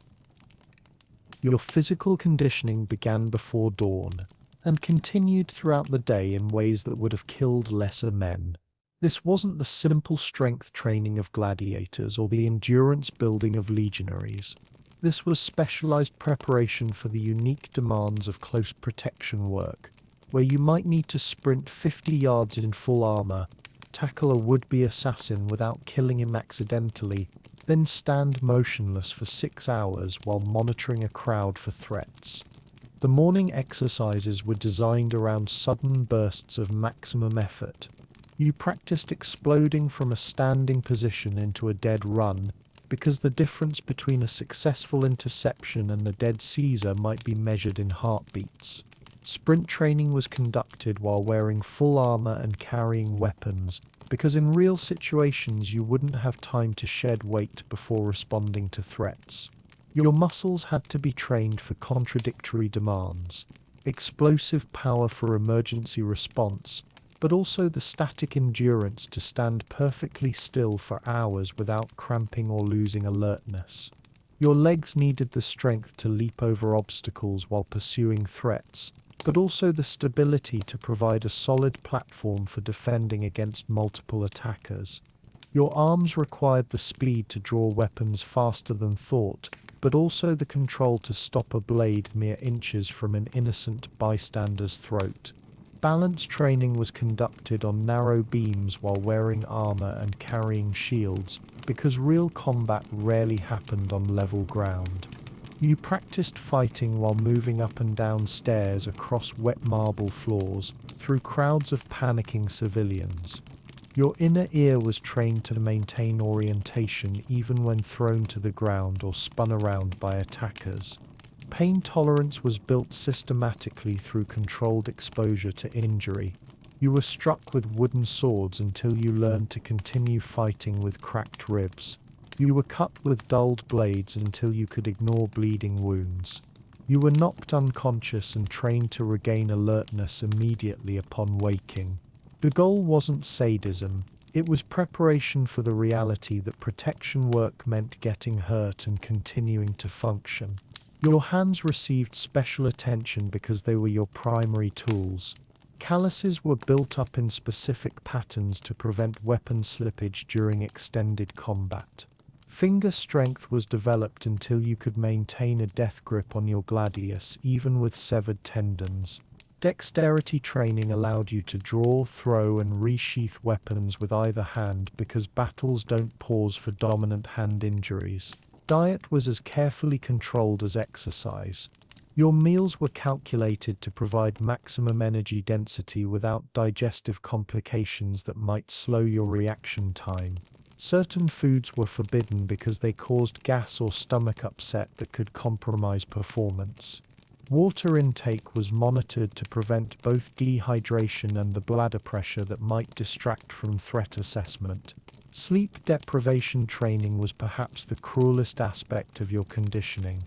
Your physical conditioning began before dawn, and continued throughout the day in ways that would have killed lesser men. This wasn't the simple strength training of gladiators or the endurance building of legionaries. This was specialized preparation for the unique demands of close protection work, where you might need to sprint 50 yards in full armor, tackle a would-be assassin without killing him accidentally, then stand motionless for 6 hours while monitoring a crowd for threats. The morning exercises were designed around sudden bursts of maximum effort. You practiced exploding from a standing position into a dead run, because the difference between a successful interception and a dead Caesar might be measured in heartbeats. Sprint training was conducted while wearing full armor and carrying weapons, because in real situations you wouldn't have time to shed weight before responding to threats. Your muscles had to be trained for contradictory demands: explosive power for emergency response, but also the static endurance to stand perfectly still for hours without cramping or losing alertness. Your legs needed the strength to leap over obstacles while pursuing threats, but also the stability to provide a solid platform for defending against multiple attackers. Your arms required the speed to draw weapons faster than thought, but also the control to stop a blade mere inches from an innocent bystander's throat. Balance training was conducted on narrow beams while wearing armor and carrying shields, because real combat rarely happened on level ground. You practiced fighting while moving up and down stairs across wet marble floors, through crowds of panicking civilians. Your inner ear was trained to maintain orientation even when thrown to the ground or spun around by attackers. Pain tolerance was built systematically through controlled exposure to injury. You were struck with wooden swords until you learned to continue fighting with cracked ribs. You were cut with dulled blades until you could ignore bleeding wounds. You were knocked unconscious and trained to regain alertness immediately upon waking. The goal wasn't sadism, it was preparation for the reality that protection work meant getting hurt and continuing to function. Your hands received special attention because they were your primary tools. Calluses were built up in specific patterns to prevent weapon slippage during extended combat. Finger strength was developed until you could maintain a death grip on your gladius even with severed tendons. Dexterity training allowed you to draw, throw, and resheath weapons with either hand because battles don't pause for dominant hand injuries. Diet was as carefully controlled as exercise. Your meals were calculated to provide maximum energy density without digestive complications that might slow your reaction time. Certain foods were forbidden because they caused gas or stomach upset that could compromise performance. Water intake was monitored to prevent both dehydration and the bladder pressure that might distract from threat assessment. Sleep deprivation training was perhaps the cruelest aspect of your conditioning.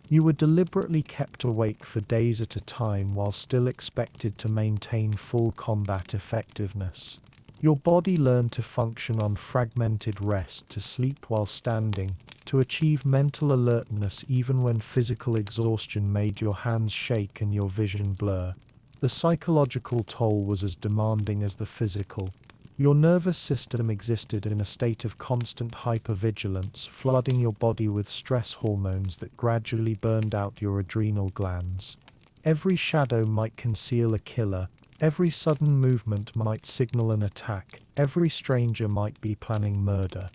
You were deliberately kept awake for days at a time while still expected to maintain full combat effectiveness. Your body learned to function on fragmented rest, to sleep while standing, to achieve mental alertness even when physical exhaustion made your hands shake and your vision blur. The psychological toll was as demanding as the physical. Your nervous system existed in a state of constant hypervigilance, flooding your body with stress hormones that gradually burned out your adrenal glands. Every shadow might conceal a killer, every sudden movement might signal an attack, every stranger might be planning murder.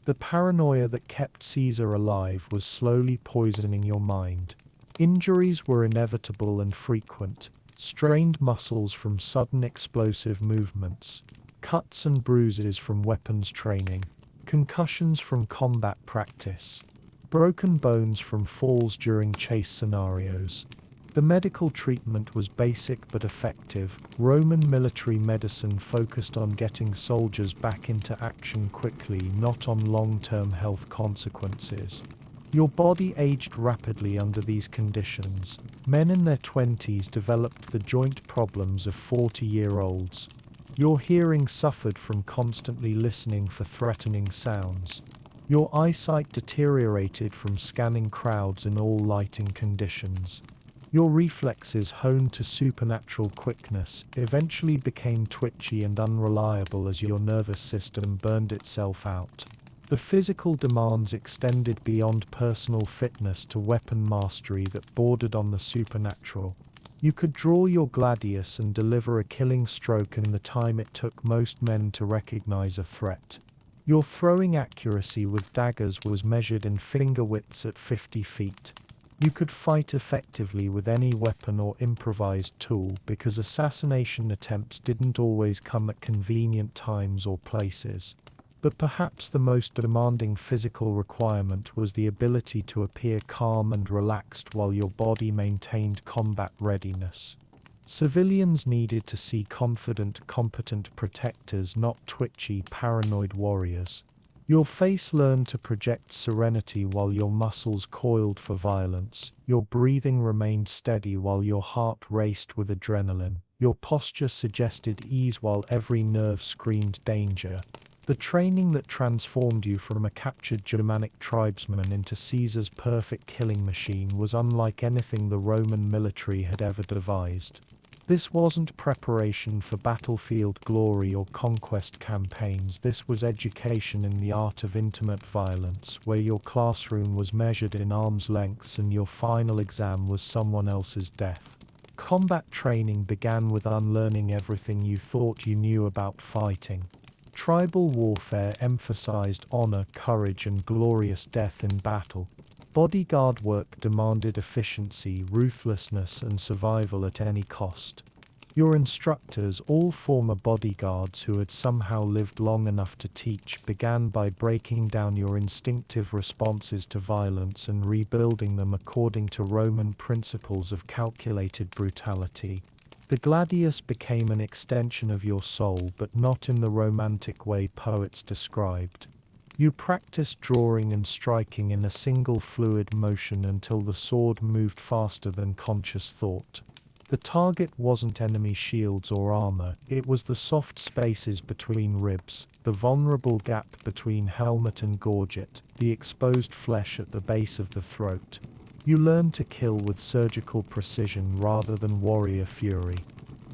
The paranoia that kept Caesar alive was slowly poisoning your mind. Injuries were inevitable and frequent: strained muscles from sudden explosive movements, cuts and bruises from weapons training, concussions from combat practice, broken bones from falls during chase scenarios. The medical treatment was basic but effective. Roman military medicine focused on getting soldiers back into action quickly, not on long-term health consequences. Your body aged rapidly under these conditions. Men in their 20s developed the joint problems of 40-year-olds. Your hearing suffered from constantly listening for threatening sounds. Your eyesight deteriorated from scanning crowds in all lighting conditions. Your reflexes, honed to supernatural quickness, eventually became twitchy and unreliable as your nervous system burned itself out. The physical demands extended beyond personal fitness to weapon mastery that bordered on the supernatural. You could draw your gladius and deliver a killing stroke in the time it took most men to recognize a threat. Your throwing accuracy with daggers was measured in finger widths at 50 feet. You could fight effectively with any weapon or improvised tool because assassination attempts didn't always come at convenient times or places. But perhaps the most demanding physical requirement was the ability to appear calm and relaxed while your body maintained combat readiness. Civilians needed to see confident, competent protectors, not twitchy, paranoid warriors. Your face learned to project serenity while your muscles coiled for violence. Your breathing remained steady while your heart raced with adrenaline. Your posture suggested ease while every nerve screamed danger. The training that transformed you from a captured Germanic tribesman into Caesar's perfect killing machine was unlike anything the Roman military had ever devised. This wasn't preparation for battlefield glory or conquest campaigns. This was education in the art of intimate violence, where your classroom was measured in arm's lengths and your final exam was someone else's death. Combat training began with unlearning everything you thought you knew about fighting. Tribal warfare emphasized honor, courage, and glorious death in battle. Bodyguard work demanded efficiency, ruthlessness, and survival at any cost. Your instructors, all former bodyguards who had somehow lived long enough to teach, began by breaking down your instinctive responses to violence and rebuilding them according to Roman principles of calculated brutality. The gladius became an extension of your soul, but not in the romantic way poets described. You practiced drawing and striking in a single fluid motion until the sword moved faster than conscious thought. The target wasn't enemy shields or armor, it was the soft spaces between ribs, the vulnerable gap between helmet and gorget, the exposed flesh at the base of the throat. You learned to kill with surgical precision rather than warrior fury.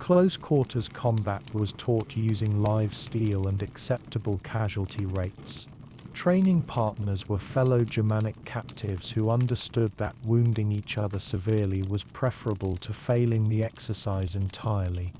Close quarters combat was taught using live steel and acceptable casualty rates. Training partners were fellow Germanic captives who understood that wounding each other severely was preferable to failing the exercise entirely.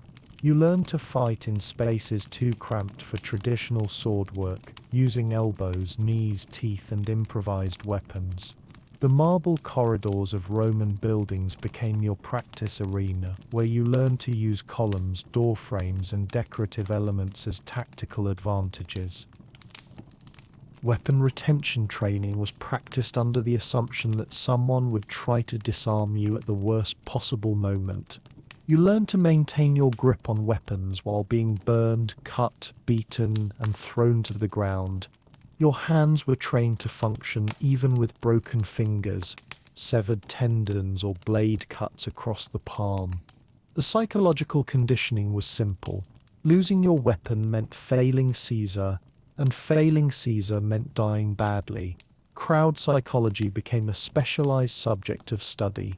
You learned to fight in spaces too cramped for traditional sword work, using elbows, knees, teeth, and improvised weapons. The marble corridors of Roman buildings became your practice arena, where you learned to use columns, door frames, and decorative elements as tactical advantages. Weapon retention training was practiced under the assumption that someone would try to disarm you at the worst possible moment. You learned to maintain your grip on weapons while being burned, cut, beaten, and thrown to the ground. Your hands were trained to function even with broken fingers, severed tendons, or blade cuts across the palm. The psychological conditioning was simple. Losing your weapon meant failing Caesar, and failing Caesar meant dying badly. Crowd psychology became a specialized subject of study.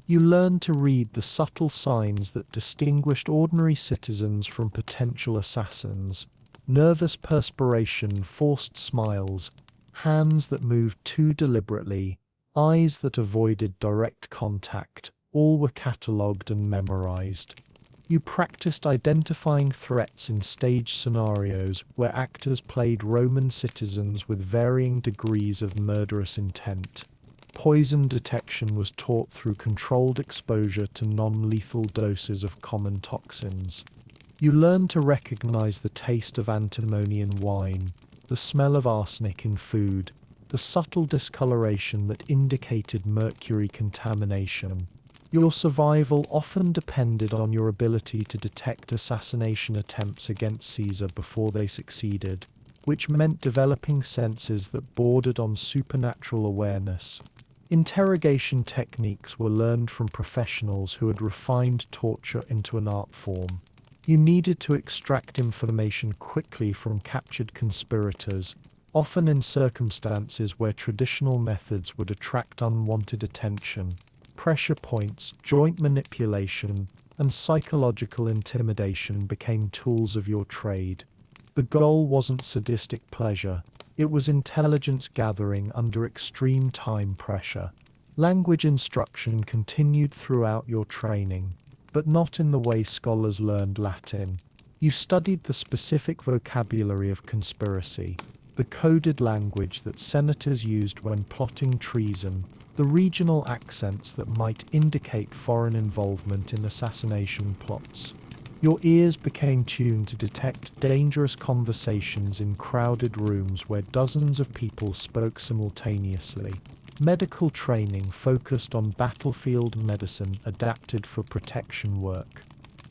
You learned to read the subtle signs that distinguished ordinary citizens from potential assassins. Nervous perspiration, forced smiles, hands that moved too deliberately, eyes that avoided direct contact, all were catalogued and memorized. You practiced identifying threats in stage scenarios where actors played Roman citizens with varying degrees of murderous intent. Poison detection was taught through controlled exposure to non-lethal doses of common toxins. You learned to recognize the taste of antimony in wine, the smell of arsenic in food, the subtle discoloration that indicated mercury contamination. Your survival often depended on your ability to detect assassination attempts against Caesar before they succeeded, which meant developing senses that bordered on supernatural awareness. Interrogation techniques were learned from professionals who had refined torture into an art form. You needed to extract information quickly from captured conspirators, often in circumstances where traditional methods would attract unwanted attention. Pressure points, joint manipulation, and psychological intimidation became tools of your trade. The goal wasn't sadistic pleasure, it was intelligence gathering under extreme time pressure. Language instruction continued throughout your training, but not in the way scholars learned Latin. You studied the specific vocabulary of conspiracy, the coded language that senators used when plotting treason, the regional accents that might indicate foreign involvement in assassination plots. Your ears became tuned to detect dangerous conversations in crowded rooms where dozens of people spoke simultaneously. Medical training focused on battlefield medicine adapted for protection work.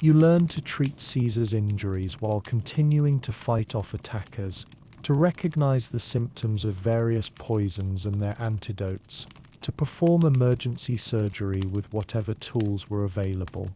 You learned to treat Caesar's injuries while continuing to fight off attackers, to recognize the symptoms of various poisons and their antidotes, to perform emergency surgery with whatever tools were available.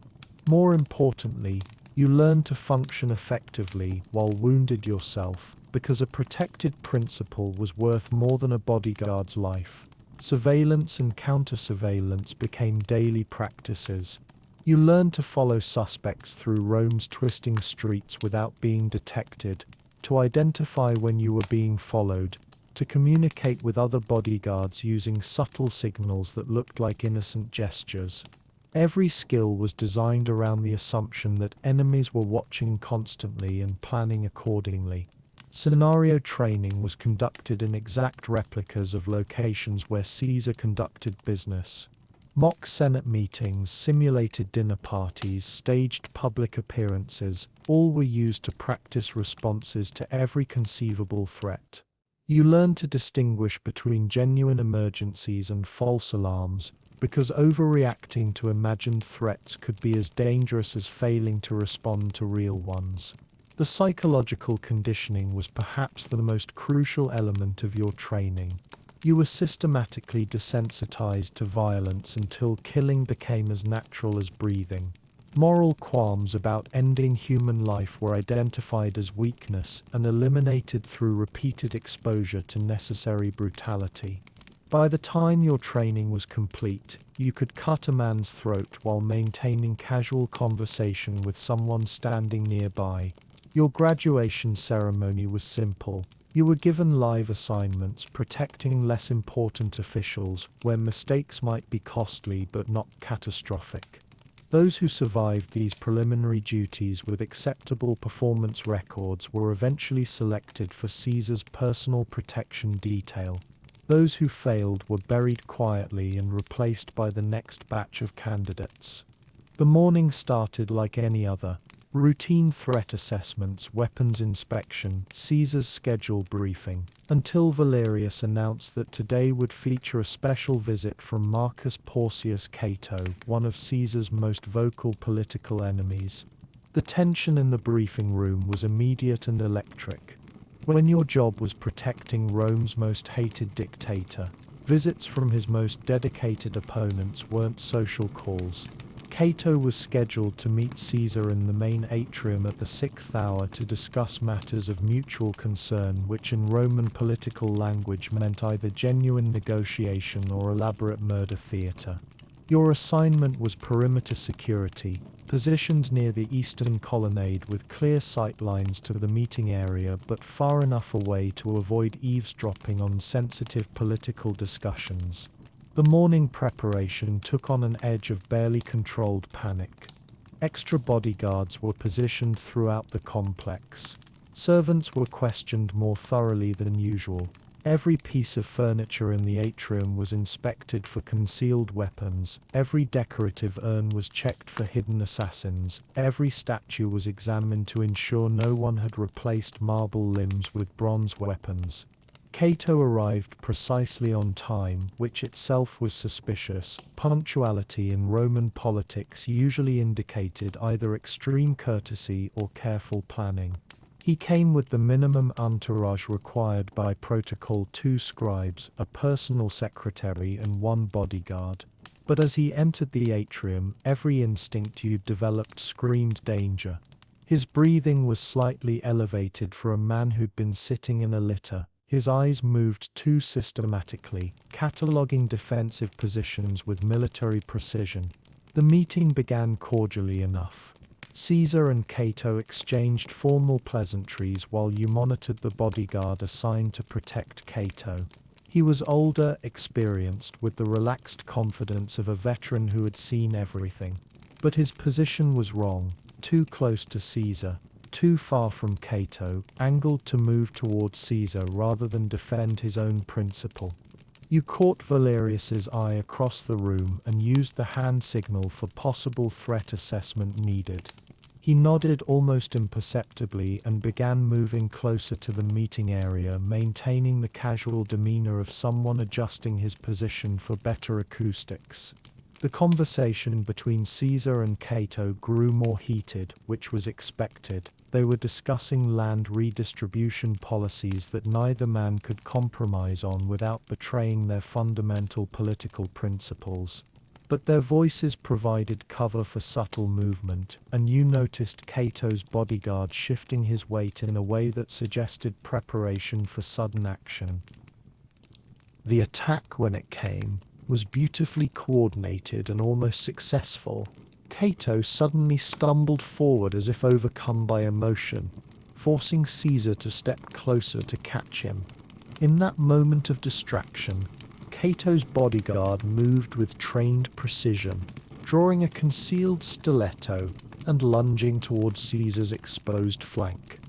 More importantly, you learned to function effectively while wounded yourself, because a protected principal was worth more than a bodyguard's life. Surveillance and counter-surveillance became daily practices. You learned to follow suspects through Rome's twisting streets without being detected, to identify when you were being followed, to communicate with other bodyguards using subtle signals that looked like innocent gestures. Every skill was designed around the assumption that enemies were watching constantly and planning accordingly. Scenario training was conducted in exact replicas of locations where Caesar conducted business. Mock Senate meetings, simulated dinner parties, staged public appearances, all were used to practice responses to every conceivable threat. You learned to distinguish between genuine emergencies and false alarms, because overreacting to imagined threats could be as dangerous as failing to respond to real ones. The psychological conditioning was perhaps the most crucial element of your training. You were systematically desensitized to violence until killing became as natural as breathing. Moral qualms about ending human life were identified as weakness and eliminated through repeated exposure to necessary brutality. By the time your training was complete, you could cut a man's throat while maintaining casual conversation with someone standing nearby. Your graduation ceremony was simple. You were given live assignments protecting less important officials, where mistakes might be costly but not catastrophic. Those who survived these preliminary duties with acceptable performance records were eventually selected for Caesar's personal protection detail. Those who failed were buried quietly and replaced by the next batch of candidates. The morning started like any other. Routine threat assessments, weapons inspection, Caesar's schedule briefing, until Valerius announced that today would feature a special visit from Marcus Porcius Cato, one of Caesar's most vocal political enemies. The tension in the briefing room was immediate and electric. When your job was protecting Rome's most hated dictator, visits from his most dedicated opponents weren't social calls. Cato was scheduled to meet Caesar in the main atrium at the 6th hour to discuss matters of mutual concern, which in Roman political language meant either genuine negotiation or elaborate murder theater. Your assignment was perimeter security, positioned near the eastern colonnade with clear sight lines to the meeting area but far enough away to avoid eavesdropping on sensitive political discussions. The morning preparation took on an edge of barely controlled panic. Extra bodyguards were positioned throughout the complex. Servants were questioned more thoroughly than usual. Every piece of furniture in the atrium was inspected for concealed weapons. Every decorative urn was checked for hidden assassins. Every statue was examined to ensure no one had replaced marble limbs with bronze weapons. Cato arrived precisely on time, which itself was suspicious. Punctuality in Roman politics usually indicated either extreme courtesy or careful planning. He came with the minimum entourage required by protocol: 2 scribes, a personal secretary, and 1 bodyguard. But as he entered the atrium, every instinct you'd developed screamed danger. His breathing was slightly elevated for a man who'd been sitting in a litter. His eyes moved too systematically, cataloging defensive positions with military precision. The meeting began cordially enough. Caesar and Cato exchanged formal pleasantries while you monitored the bodyguard assigned to protect Cato. He was older, experienced, with the relaxed confidence of a veteran who had seen everything. But his position was wrong, too close to Caesar, too far from Cato, angled to move towards Caesar rather than defend his own principle. You caught Valerius's eye across the room and used the hand signal for possible threat assessment needed. He nodded almost imperceptibly and began moving closer to the meeting area, maintaining the casual demeanor of someone adjusting his position for better acoustics. The conversation between Caesar and Cato grew more heated, which was expected. They were discussing land redistribution policies that neither man could compromise on without betraying their fundamental political principles. But their voices provided cover for subtle movement, and you noticed Cato's bodyguard shifting his weight in a way that suggested preparation for sudden action. The attack, when it came, was beautifully coordinated and almost successful. Cato suddenly stumbled forward as if overcome by emotion, forcing Caesar to step closer to catch him. In that moment of distraction, Cato's bodyguard moved with trained precision, drawing a concealed stiletto and lunging towards Caesar's exposed flank.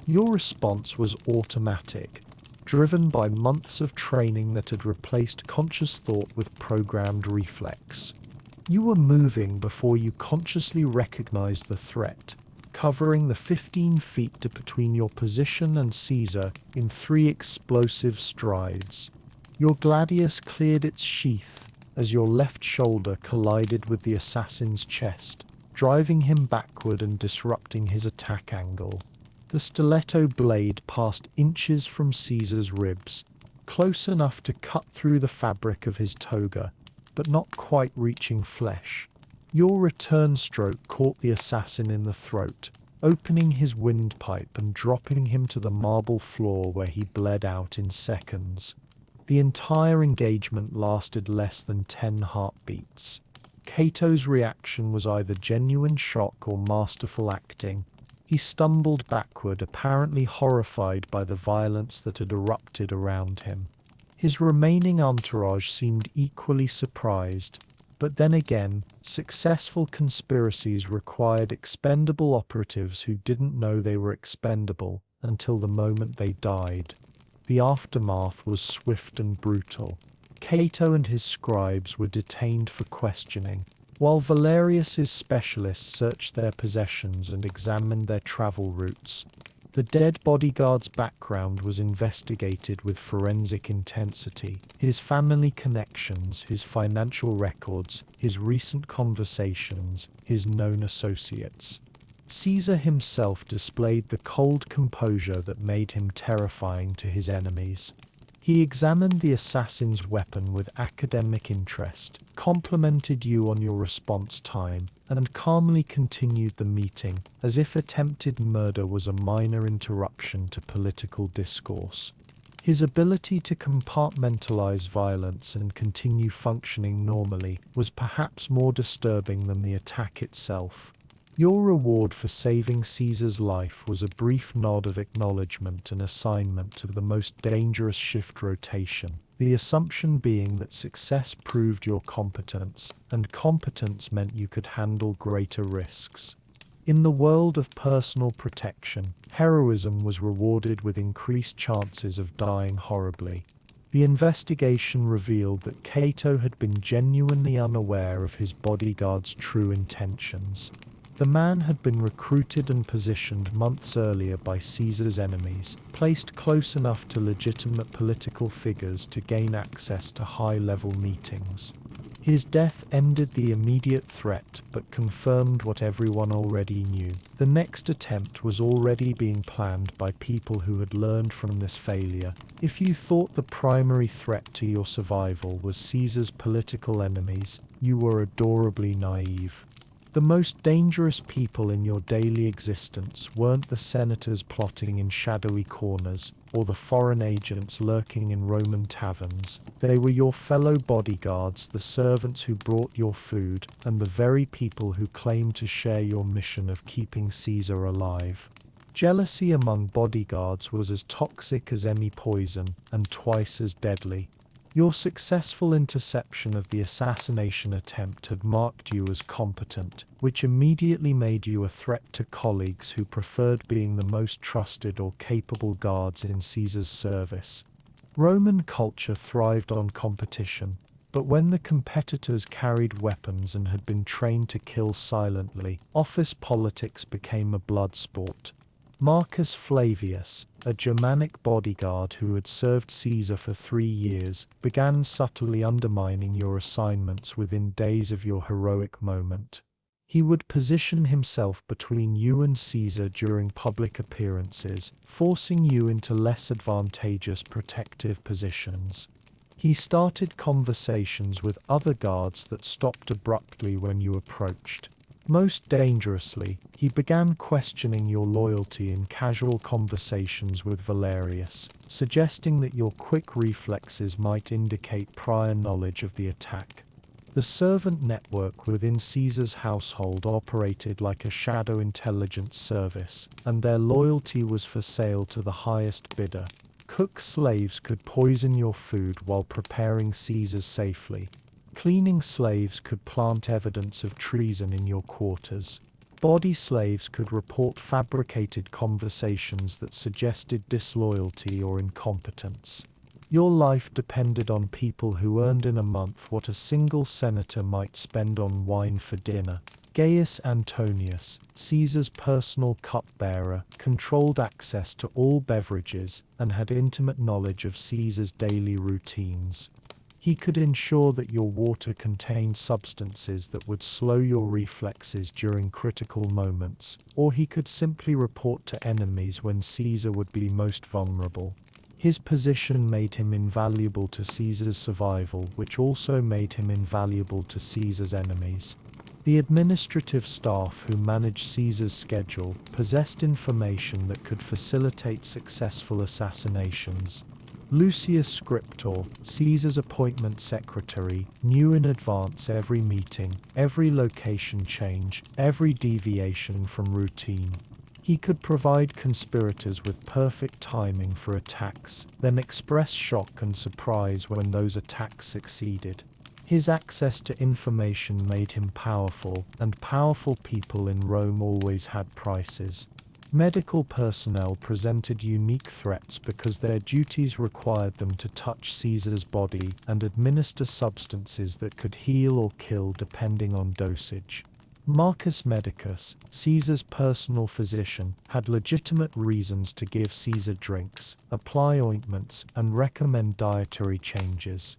Your response was automatic, driven by months of training that had replaced conscious thought with programmed reflex. You were moving before you consciously recognized the threat, covering the 15 feet between your position and Caesar in 3 explosive strides. Your gladius cleared its sheath as your left shoulder collided with the assassin's chest, driving him backward and disrupting his attack angle. The stiletto blade passed inches from Caesar's ribs, close enough to cut through the fabric of his toga, but not quite reaching flesh. Your return stroke caught the assassin in the throat, opening his windpipe and dropping him to the marble floor where he bled out in seconds. The entire engagement lasted less than 10 heartbeats. Cato's reaction was either genuine shock or masterful acting. He stumbled backward, apparently horrified by the violence that had erupted around him. His remaining entourage seemed equally surprised. But then again, successful conspiracies required expendable operatives who didn't know they were expendable until the moment they died. The aftermath was swift and brutal. Cato and his scribes were detained for questioning, while Valerius's specialists searched their possessions and examined their travel routes. The dead bodyguard's background was investigated with forensic intensity. His family connections, his financial records, his recent conversations, his known associates. Caesar himself displayed the cold composure that made him terrifying to his enemies. He examined the assassin's weapon with academic interest, complimented you on your response time, and calmly continued the meeting, as if attempted murder was a minor interruption to political discourse. His ability to compartmentalize violence and continue functioning normally was perhaps more disturbing than the attack itself. Your reward for saving Caesar's life was a brief nod of acknowledgement and assignment to the most dangerous shift rotation, the assumption being that success proved your competence, and competence meant you could handle greater risks. In the world of personal protection, heroism was rewarded with increased chances of dying horribly. The investigation revealed that Cato had been genuinely unaware of his bodyguard's true intentions. The man had been recruited and positioned months earlier by Caesar's enemies, placed close enough to legitimate political figures to gain access to high-level meetings. His death ended the immediate threat, but confirmed what everyone already knew. The next attempt was already being planned by people who had learned from this failure. If you thought the primary threat to your survival was Caesar's political enemies, you were adorably naive. The most dangerous people in your daily existence weren't the senators plotting in shadowy corners, or the foreign agents lurking in Roman taverns. They were your fellow bodyguards, the servants who brought your food, and the very people who claimed to share your mission of keeping Caesar alive. Jealousy among bodyguards was as toxic as any poison, and twice as deadly. Your successful interception of the assassination attempt had marked you as competent, which immediately made you a threat to colleagues who preferred being the most trusted or capable guards in Caesar's service. Roman culture thrived on competition. But when the competitors carried weapons and had been trained to kill silently, office politics became a blood sport. Marcus Flavius, a Germanic bodyguard who had served Caesar for 3 years, began subtly undermining your assignments within days of your heroic moment. He would position himself between you and Caesar during public appearances, forcing you into less advantageous protective positions. He started conversations with other guards that stopped abruptly when you approached. Most dangerously, he began questioning your loyalty in casual conversations with Valerius, suggesting that your quick reflexes might indicate prior knowledge of the attack. The servant network within Caesar's household operated like a shadow intelligence service, and their loyalty was for sale to the highest bidder. Cook slaves could poison your food while preparing Caesar safely. Cleaning slaves could plant evidence of treason in your quarters. Body slaves could report fabricated conversations that suggested disloyalty or incompetence. Your life depended on people who earned in a month what a single senator might spend on wine for dinner. Gaius Antonius, Caesar's personal cupbearer, controlled access to all beverages and had intimate knowledge of Caesar's daily routines. He could ensure that your water contained substances that would slow your reflexes during critical moments, or he could simply report to enemies when Caesar would be most vulnerable. His position made him invaluable to Caesar's survival, which also made him invaluable to Caesar's enemies. The administrative staff who managed Caesar's schedule possessed information that could facilitate successful assassinations. Lucius Scriptor, Caesar's appointment secretary, knew in advance every meeting, every location change, every deviation from routine. He could provide conspirators with perfect timing for attacks, then express shock and surprise when those attacks succeeded. His access to information made him powerful, and powerful people in Rome always had prices. Medical personnel presented unique threats because their duties required them to touch Caesar's body and administer substances that could heal or kill depending on dosage. Marcus Medicus, Caesar's personal physician, had legitimate reasons to give Caesar drinks, apply ointments, and recommend dietary changes.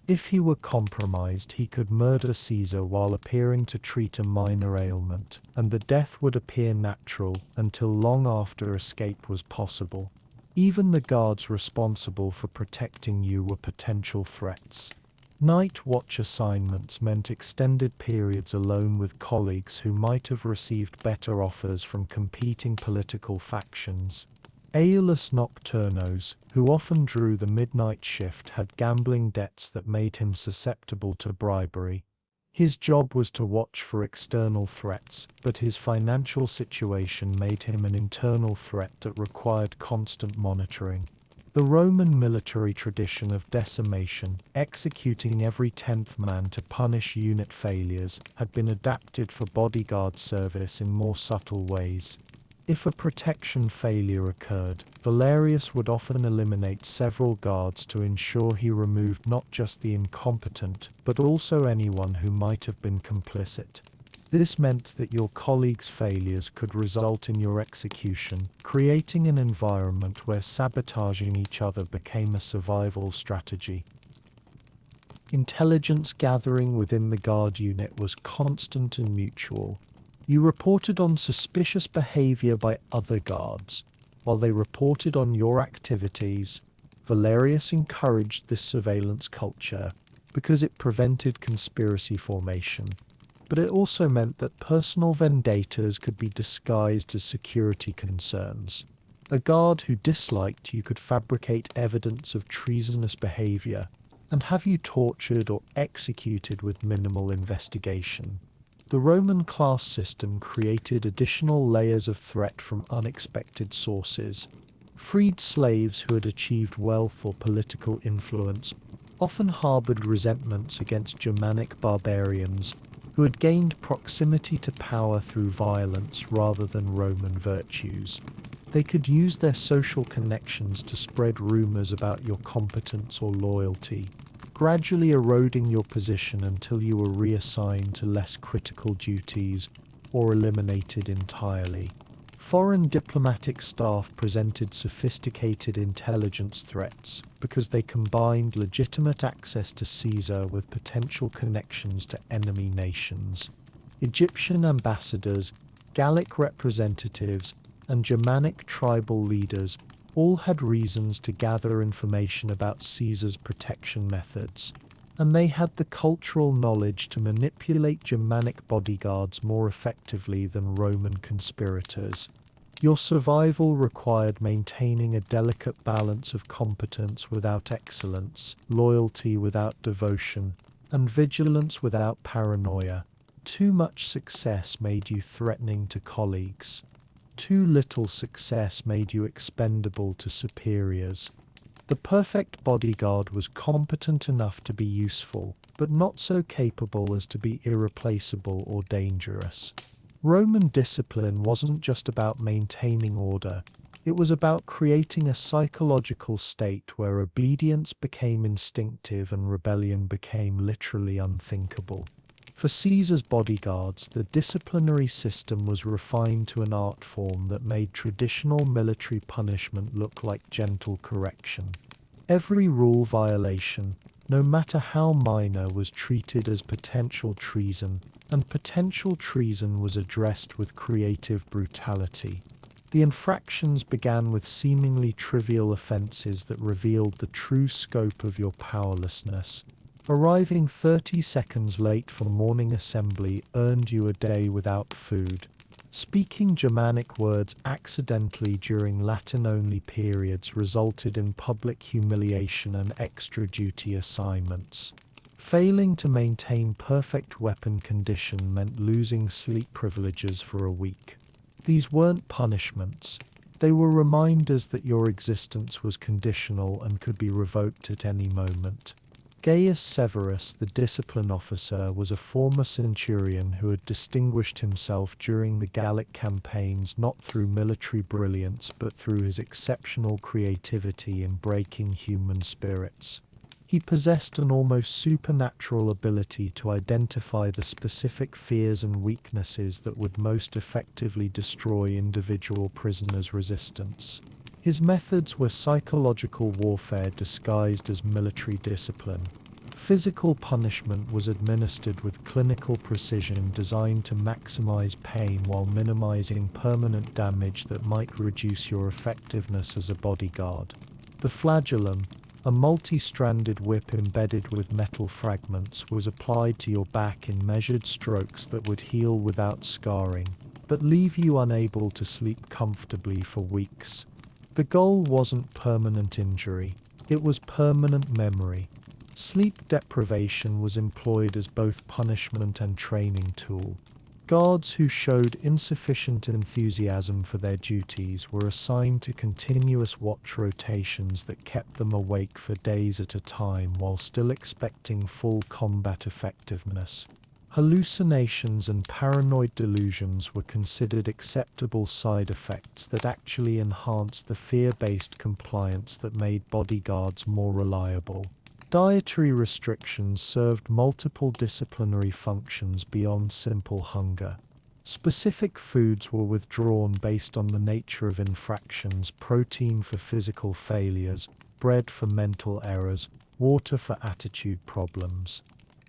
If he were compromised, he could murder Caesar while appearing to treat a minor ailment, and the death would appear natural until long after escape was possible. Even the guards responsible for protecting you were potential threats. Night watch assignments meant extended periods alone with colleagues who might have received better offers from competing political factions. Aulus Nocturnos, who often drew the midnight shift, had gambling debts that made him susceptible to bribery. His job was to watch for external threats, but his financial situation made him an internal threat that required constant monitoring. The Roman military tradition of decimation, executing every 10th man to punish unit failures, had been adapted for bodyguard service in more subtle ways. If a protection failure occurred, Valerius would often eliminate several guards to ensure he removed not just the incompetent, but also anyone who might have been complicit. This meant that your colleagues' failures could result in your execution, creating an environment where sabotaging each other became a survival strategy. Intelligence gathering within the guard unit was constant and mutual. You reported on suspicious behavior by other guards, while they reported on your activities. Valerius encouraged this surveillance culture because it prevented conspiracy formation. But it also meant that personal vendettas could be disguised as security concerns. A guard who disliked you could fabricate evidence of treasonous behavior and have you tortured or executed with minimal investigation. The Roman class system created additional layers of threat from unexpected sources. Freed slaves who had achieved wealth or political influence often harbored resentments against Germanic barbarians who had gained proximity to power through violence rather than Roman virtues. They could use their social connections to spread rumors about your competence or loyalty. gradually eroding your position until you were reassigned to less critical duties or eliminated entirely. Foreign diplomatic staff presented sophisticated intelligence threats because they combined legitimate access to Caesar with potential connections to enemy nations. Egyptian ambassadors, Gallic representatives, and Germanic tribal leaders all had reasons to gather information about Caesar's protection methods, and they had the cultural knowledge to manipulate Germanic bodyguards more effectively than Roman conspirators. Your survival required maintaining a delicate balance of competence without excellence, loyalty without devotion, and vigilance without paranoia. Too much success made you threatening to colleagues. Too little success made you expendable to superiors. The perfect bodyguard was competent enough to be useful, but not so capable as to be irreplaceable or dangerous. Roman discipline wasn't just about maintaining order, it was about creating a psychological state where obedience became instinctive and rebellion became literally unthinkable. For Caesar's bodyguards, the disciplinary system was refined to an art form that made traditional military punishment look like gentle correction. Every rule violation, no matter how minor, was treated as potential treason, and potential treason was addressed with creative brutality. The infractions began with seemingly trivial offenses that revealed the true scope of your powerlessness. Arriving 30 seconds late for morning assembly earned you a day without food. Speaking Germanic words accidentally during Latin-only periods resulted in public humiliation and extra duty assignments. Failing to maintain perfect weapon condition meant losing sleep privileges for a week. These weren't punishments. They were reminders that your existence was conditional and could be revoked at any moment. Gaius Severus, the discipline officer, was a former centurion who had distinguished himself during the Gallic campaigns not through military brilliance but through his exceptional creativity in breaking human spirits. He possessed an almost supernatural ability to identify the specific fears and weaknesses that would most effectively destroy individual prisoners' resistance. His methods were psychological warfare disguised as military discipline. Physical punishment was administered with clinical precision designed to maximize pain while minimizing permanent damage that might reduce your effectiveness as a bodyguard. The flagellum, a multi-stranded whip embedded with metal fragments, was applied to your back in measured strokes that would heal without scarring, but leave you unable to sleep comfortably for weeks. The goal wasn't permanent injury, it was permanent memory. Sleep deprivation was employed as both punishment and training tool. Guards who showed insufficient enthusiasm for their duties were assigned to continuous watch rotations that kept them awake for days at a time while still expecting full combat effectiveness. Hallucinations and paranoid delusions were considered acceptable side effects that actually enhanced the fear-based compliance that made bodyguards more reliable. Dietary restrictions served multiple disciplinary functions beyond simple hunger. Specific foods were withdrawn based on the nature of infractions: protein for physical failures, bread for mental errors, water for attitude problems.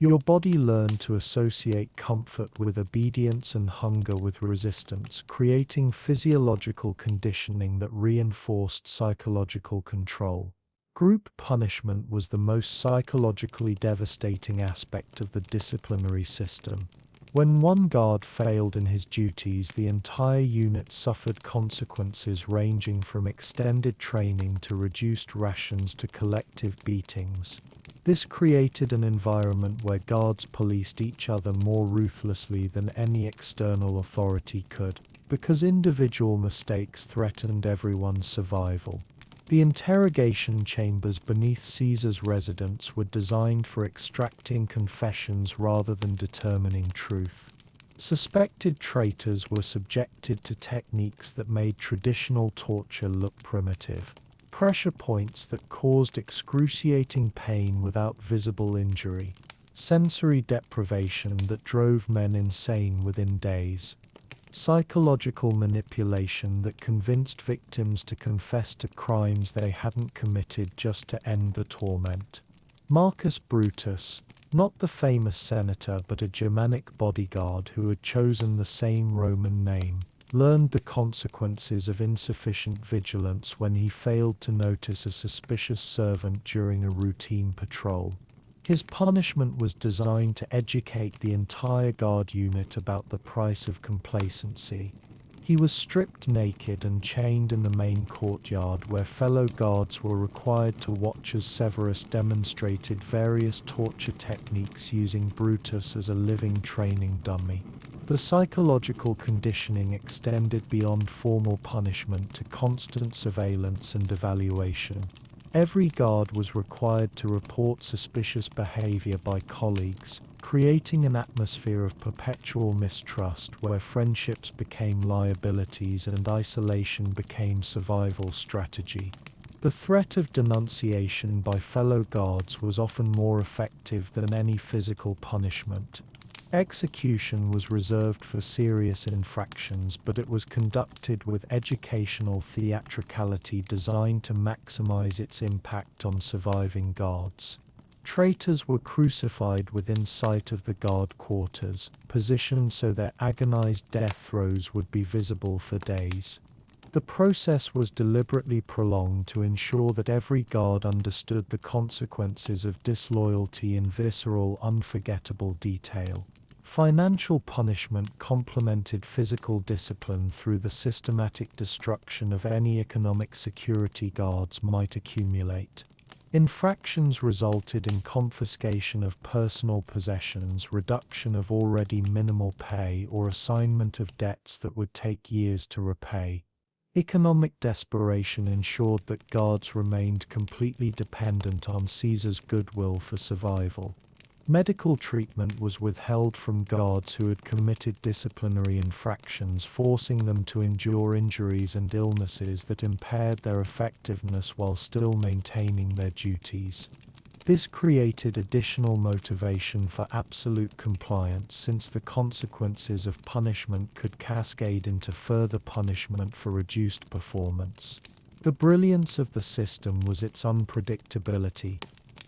Your body learned to associate comfort with obedience and hunger with resistance, creating physiological conditioning that reinforced psychological control. Group punishment was the most psychologically devastating aspect of the disciplinary system. When one guard failed in his duties, the entire unit suffered consequences ranging from extended training to reduced rations to collective beatings. This created an environment where guards policed each other more ruthlessly than any external authority could, because individual mistakes threatened everyone's survival. The interrogation chambers beneath Caesar's residence were designed for extracting confessions rather than determining truth. Suspected traitors were subjected to techniques that made traditional torture look primitive. pressure points that caused excruciating pain without visible injury, sensory deprivation that drove men insane within days, psychological manipulation that convinced victims to confess to crimes they hadn't committed just to end the torment. Marcus Brutus, not the famous senator but a Germanic bodyguard who had chosen the same Roman name, learned the consequences of insufficient vigilance when he failed to notice a suspicious servant during a routine patrol. His punishment was designed to educate the entire guard unit about the price of complacency. He was stripped naked and chained in the main courtyard where fellow guards were required to watch as Severus demonstrated various torture techniques using Brutus as a living training dummy. The psychological conditioning extended beyond formal punishment to constant surveillance and evaluation. Every guard was required to report suspicious behavior by colleagues, creating an atmosphere of perpetual mistrust where friendships became liabilities and isolation became survival strategy. The threat of denunciation by fellow guards was often more effective than any physical punishment. Execution was reserved for serious infractions, but it was conducted with educational theatricality designed to maximize its impact on surviving guards. Traitors were crucified within sight of the guard quarters, positioned so their agonized death throes would be visible for days. The process was deliberately prolonged to ensure that every guard understood the consequences of disloyalty in visceral, unforgettable detail. Financial punishment complemented physical discipline through the systematic destruction of any economic security guards might accumulate. Infractions resulted in confiscation of personal possessions, reduction of already minimal pay, or assignment of debts that would take years to repay. Economic desperation ensured that guards remained completely dependent on Caesar's goodwill for survival. Medical treatment was withheld from guards who had committed disciplinary infractions, forcing them to endure injuries and illnesses that impaired their effectiveness while still maintaining their duties. This created additional motivation for absolute compliance, since the consequences of punishment could cascade into further punishment for reduced performance. The brilliance of the system was its unpredictability.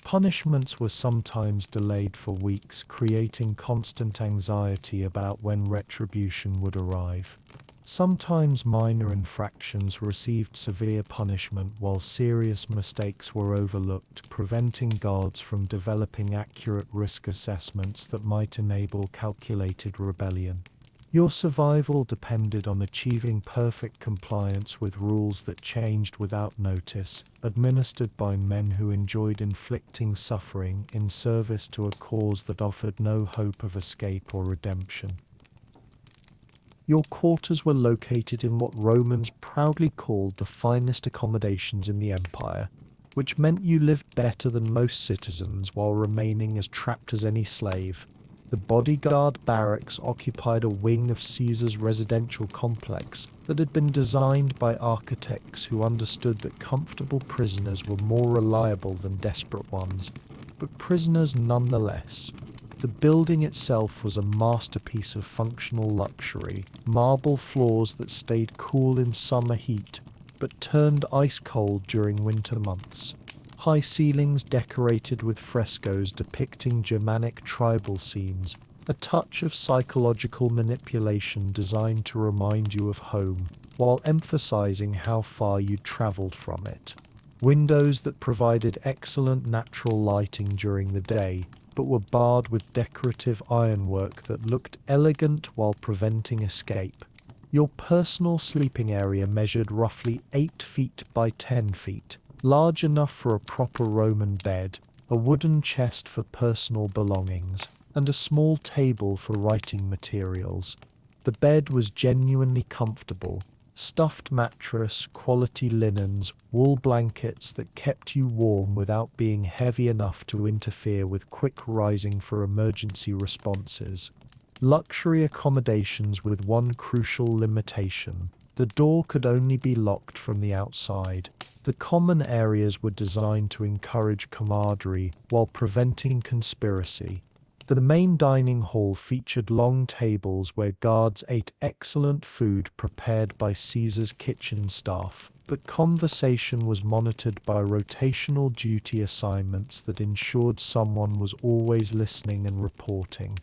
Punishments were sometimes delayed for weeks, creating constant anxiety about when retribution would arrive. Sometimes minor infractions received severe punishment while serious mistakes were overlooked, preventing guards from developing accurate risk assessments that might enable calculated rebellion. Your survival depended on achieving perfect compliance with rules that changed without notice, administered by men who enjoyed inflicting suffering in service to a cause that offered no hope of escape or redemption. Your quarters were located in what Romans proudly called the finest accommodations in the empire, which meant you lived better than most citizens while remaining as trapped as any slave. The bodyguard barracks occupied a wing of Caesar's residential complex that had been designed by architects who understood that comfortable prisoners were more reliable than desperate ones, but prisoners nonetheless. The building itself was a masterpiece of functional luxury, marble floors that stayed cool in summer heat, but turned ice cold during winter months. High ceilings decorated with frescoes depicting Germanic tribal scenes, a touch of psychological manipulation designed to remind you of home, while emphasizing how far you'd traveled from it. Windows that provided excellent natural lighting during the day, but were barred with decorative ironwork that looked elegant while preventing escape. Your personal sleeping area measured roughly 8 feet by 10 feet. Large enough for a proper Roman bed, a wooden chest for personal belongings, and a small table for writing materials. The bed was genuinely comfortable. Stuffed mattress, quality linens, wool blankets that kept you warm without being heavy enough to interfere with quick rising for emergency responses. Luxury accommodations with one crucial limitation: the door could only be locked from the outside. The common areas were designed to encourage camaraderie while preventing conspiracy. The main dining hall featured long tables where guards ate excellent food prepared by Caesar's kitchen staff, but conversation was monitored by rotational duty assignments that ensured someone was always listening and reporting.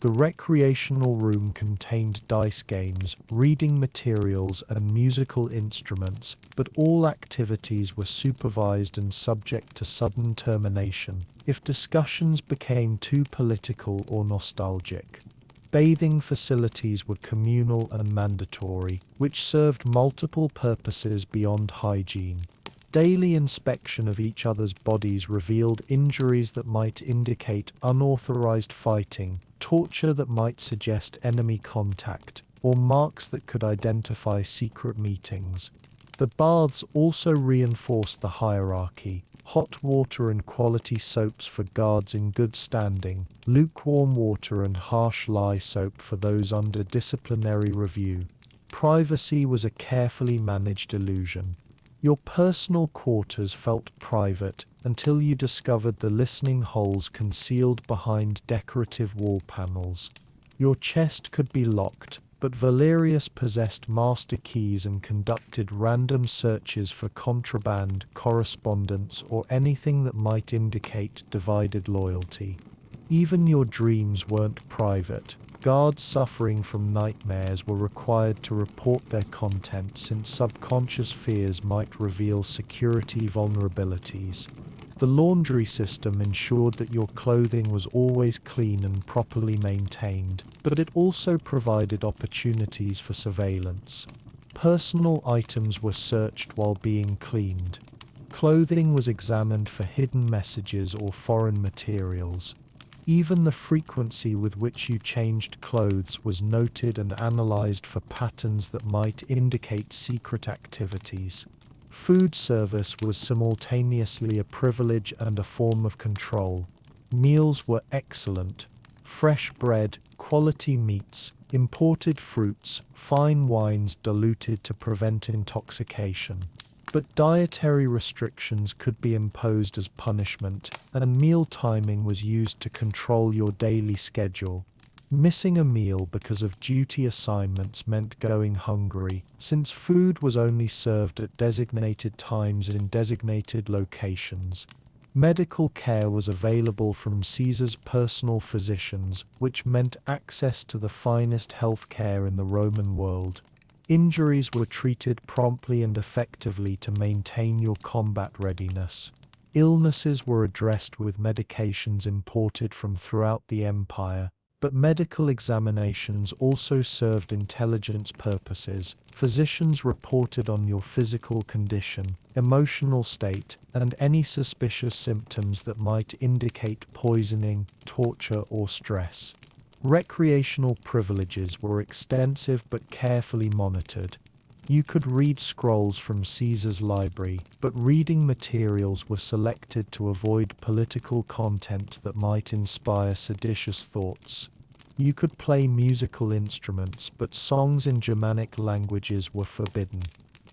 The recreational room contained dice games, reading materials, and musical instruments, but all activities were supervised and subject to sudden termination if discussions became too political or nostalgic. Bathing facilities were communal and mandatory, which served multiple purposes beyond hygiene. Daily inspection of each other's bodies revealed injuries that might indicate unauthorized fighting, torture that might suggest enemy contact, or marks that could identify secret meetings. The baths also reinforced the hierarchy: hot water and quality soaps for guards in good standing, lukewarm water and harsh lye soap for those under disciplinary review. Privacy was a carefully managed illusion. Your personal quarters felt private until you discovered the listening holes concealed behind decorative wall panels. Your chest could be locked, but Valerius possessed master keys and conducted random searches for contraband, correspondence, or anything that might indicate divided loyalty. Even your dreams weren't private. Guards suffering from nightmares were required to report their content since subconscious fears might reveal security vulnerabilities. The laundry system ensured that your clothing was always clean and properly maintained, but it also provided opportunities for surveillance. Personal items were searched while being cleaned. Clothing was examined for hidden messages or foreign materials. Even the frequency with which you changed clothes was noted and analyzed for patterns that might indicate secret activities. Food service was simultaneously a privilege and a form of control. Meals were excellent: fresh bread, quality meats, imported fruits, fine wines diluted to prevent intoxication. But dietary restrictions could be imposed as punishment, and meal timing was used to control your daily schedule. Missing a meal because of duty assignments meant going hungry, since food was only served at designated times in designated locations. Medical care was available from Caesar's personal physicians, which meant access to the finest health care in the Roman world. Injuries were treated promptly and effectively to maintain your combat readiness. Illnesses were addressed with medications imported from throughout the empire, but medical examinations also served intelligence purposes. Physicians reported on your physical condition, emotional state, and any suspicious symptoms that might indicate poisoning, torture, or stress. Recreational privileges were extensive but carefully monitored. You could read scrolls from Caesar's library, but reading materials were selected to avoid political content that might inspire seditious thoughts. You could play musical instruments, but songs in Germanic languages were forbidden.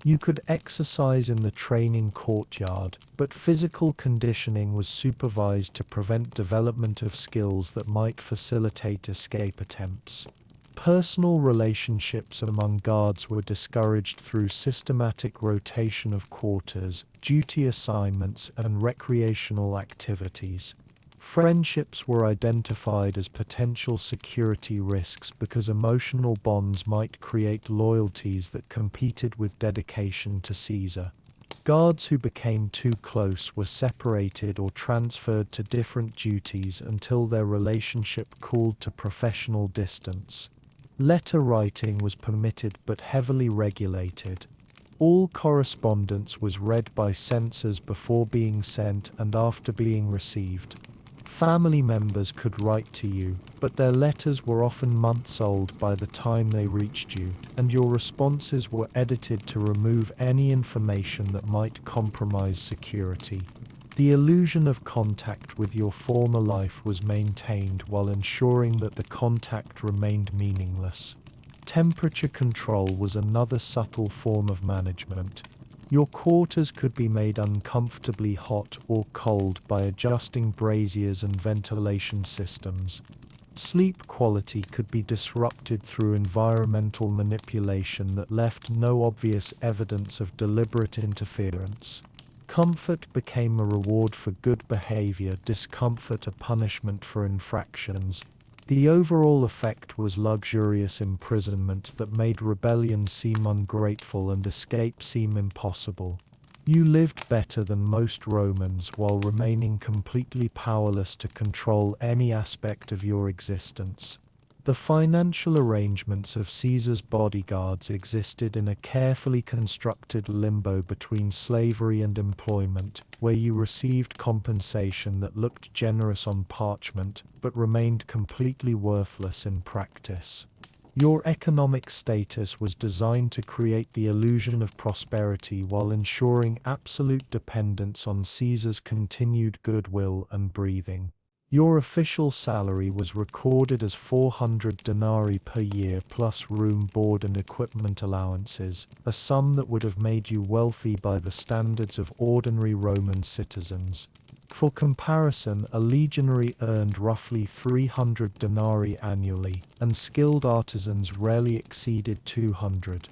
You could exercise in the training courtyard, but physical conditioning was supervised to prevent development of skills that might facilitate escape attempts. Personal relationships among guards were discouraged through systematic rotation of quarters, duty assignments, and recreational activities. Friendships were identified as potential security risks because emotional bonds might create loyalties that competed with dedication to Caesar. Guards who became too close were separated or transferred to different duties until their relationship cooled to professional distance. Letter writing was permitted but heavily regulated. All correspondence was read by censors before being sent and after being received. Family members could write to you, but their letters were often months old by the time they reached you, and your responses were edited to remove any information that might compromise security. The illusion of contact with your former life was maintained while ensuring that the contact remained meaningless. Temperature control was another subtle form of management. Your quarters could be made uncomfortably hot or cold by adjusting braziers and ventilation systems. Sleep quality could be disrupted through environmental manipulation that left no obvious evidence of deliberate interference. Comfort became a reward for good behavior, discomfort a punishment for infractions. The overall effect was luxurious imprisonment that made rebellion seem ungrateful and escape seem impossible. You lived better than most Romans while remaining completely powerless to control any aspect of your existence. The financial arrangements of Caesar's bodyguards existed in a carefully constructed limbo between slavery and employment, where you received compensation that looked generous on parchment, but remained completely worthless in practice. Your economic status was designed to create the illusion of prosperity while ensuring absolute dependence on Caesar's continued goodwill and breathing. Your official salary was recorded as 400 denarii per year plus room, board and equipment allowances, a sum that would have made you wealthy by the standards of ordinary Roman citizens. For comparison, a legionary earned roughly 300 denarii annually, and skilled artisans rarely exceeded 200.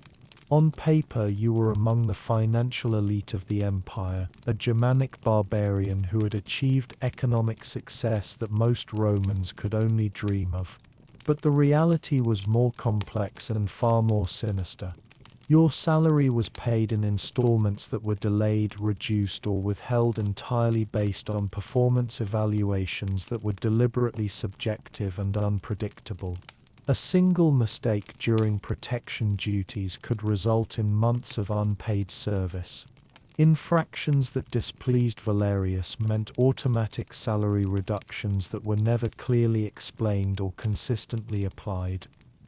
On paper, you were among the financial elite of the empire, a Germanic barbarian who had achieved economic success that most Romans could only dream of. But the reality was more complex and far more sinister. Your salary was paid in installments that were delayed, reduced, or withheld entirely based on performance evaluations that were deliberately subjective and unpredictable. A single mistake during protection duties could result in months of unpaid service. Infractions that displeased Valerius meant automatic salary reductions that were never clearly explained or consistently applied.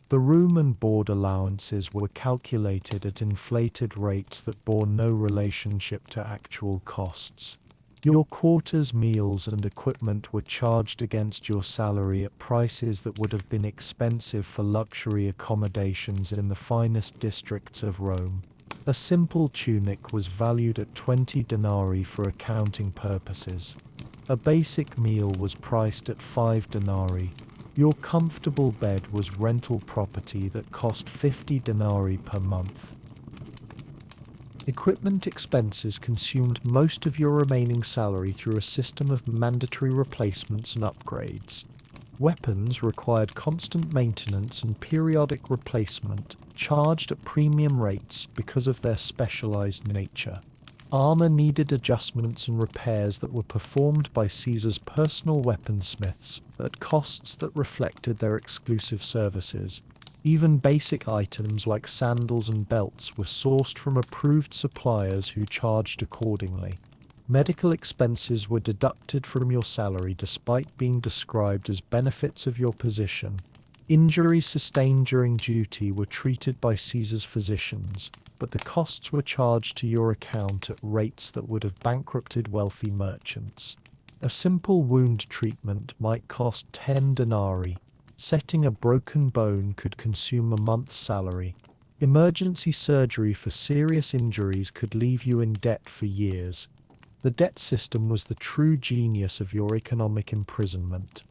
The room and board allowances were calculated at inflated rates that bore no relationship to actual costs. Your quarters, meals, and equipment were charged against your salary at prices that would have been expensive for luxury accommodations in the finest districts of Rome. A simple tunic was valued at 20 denarii for accounting purposes. A basic meal was priced at 5 denarii. Your comfortable bed was rental property that cost 50 denarii per month. Equipment expenses consumed most of your remaining salary through a system of mandatory replacements and upgrades. Weapons required constant maintenance and periodic replacement, charged at premium rates because of their specialized nature. Armor needed adjustments and repairs that were performed by Caesar's personal weaponsmiths at costs that reflected their exclusive services. Even basic items like sandals and belts were sourced from approved suppliers who charged accordingly. Medical expenses were deducted from your salary despite being described as benefits of your position. Injuries sustained during duty were treated by Caesar's physicians, but the costs were charged to your account at rates that would have bankrupted wealthy merchants. A simple wound treatment might cost 10 denarii. Setting a broken bone could consume a month's salary. Emergency surgery for serious injuries could leave you in debt for years. The debt system was the true genius of your economic imprisonment.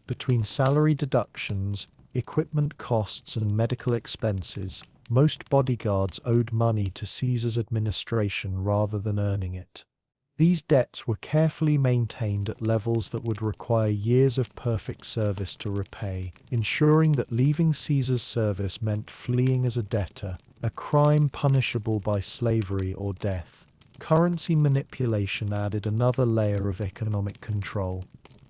Between salary deductions, equipment costs, and medical expenses, most bodyguards owed money to Caesar's administration rather than earning it. These debts were carefully maintained at levels that would require years of perfect service to repay, ensuring that leaving Caesar's service meant fleeing as a debtor, a crime punishable by slavery or death. Currency manipulation added another layer of economic control.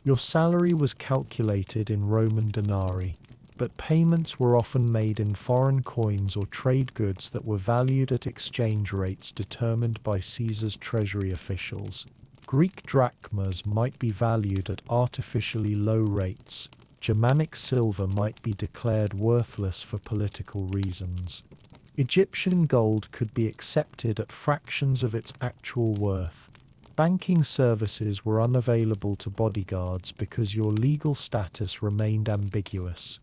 Your salary was calculated in Roman denarii, but payments were often made in foreign coins or trade goods that were valued at exchange rates determined by Caesar's treasury officials. Greek drachmas might be valued at artificially low rates. Germanic silver might be declared worthless for political reasons. Egyptian gold could be accepted at fractions of its actual worth. Banking services were unavailable to bodyguards because your legal status remained ambiguous.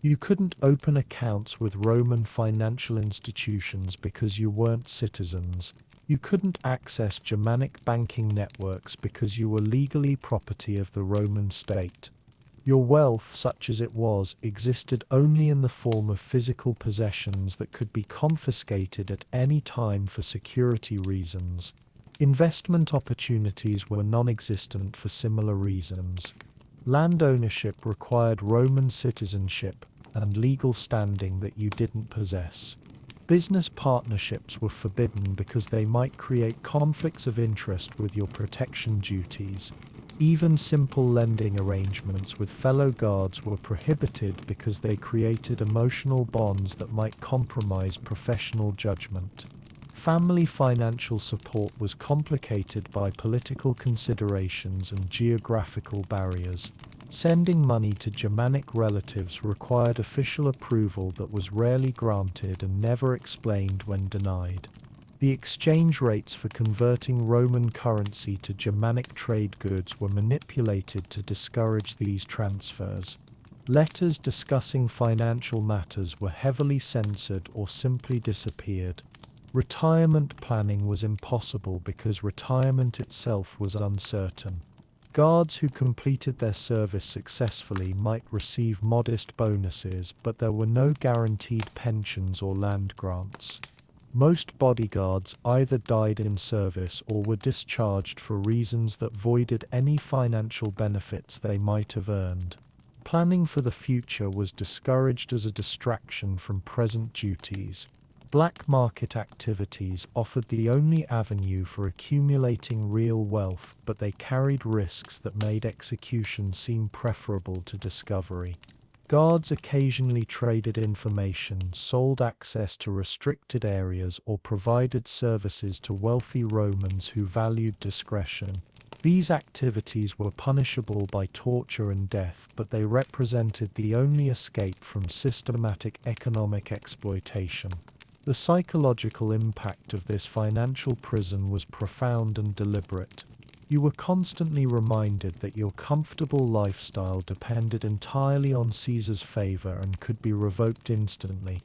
You couldn't open accounts with Roman financial institutions because you weren't citizens. You couldn't access Germanic banking networks because you were legally property of the Roman state. Your wealth, such as it was, existed only in the form of physical possessions that could be confiscated at any time for security reasons. Investment opportunities were non-existent for similar reasons. Land ownership required Roman citizenship and legal standing that you didn't possess. Business partnerships were forbidden because they might create conflicts of interest with your protection duties. Even simple lending arrangements with fellow guards were prohibited because they created emotional bonds that might compromise professional judgment. Family financial support was complicated by political considerations and geographical barriers. Sending money to Germanic relatives required official approval that was rarely granted and never explained when denied. The exchange rates for converting Roman currency to Germanic trade goods were manipulated to discourage these transfers. Letters discussing financial matters were heavily censored or simply disappeared. Retirement planning was impossible because retirement itself was uncertain. Guards who completed their service successfully might receive modest bonuses, but there were no guaranteed pensions or land grants. Most bodyguards either died in service or were discharged for reasons that voided any financial benefits they might have earned. Planning for the future was discouraged as a distraction from present duties. Black market activities offered the only avenue for accumulating real wealth, but they carried risks that made execution seem preferable to discovery. Guards occasionally traded information, sold access to restricted areas, or provided services to wealthy Romans who valued discretion. These activities were punishable by torture and death, but they represented the only escape from systematic economic exploitation. The psychological impact of this financial prison was profound and deliberate. You were constantly reminded that your comfortable lifestyle depended entirely on Caesar's favor and could be revoked instantly.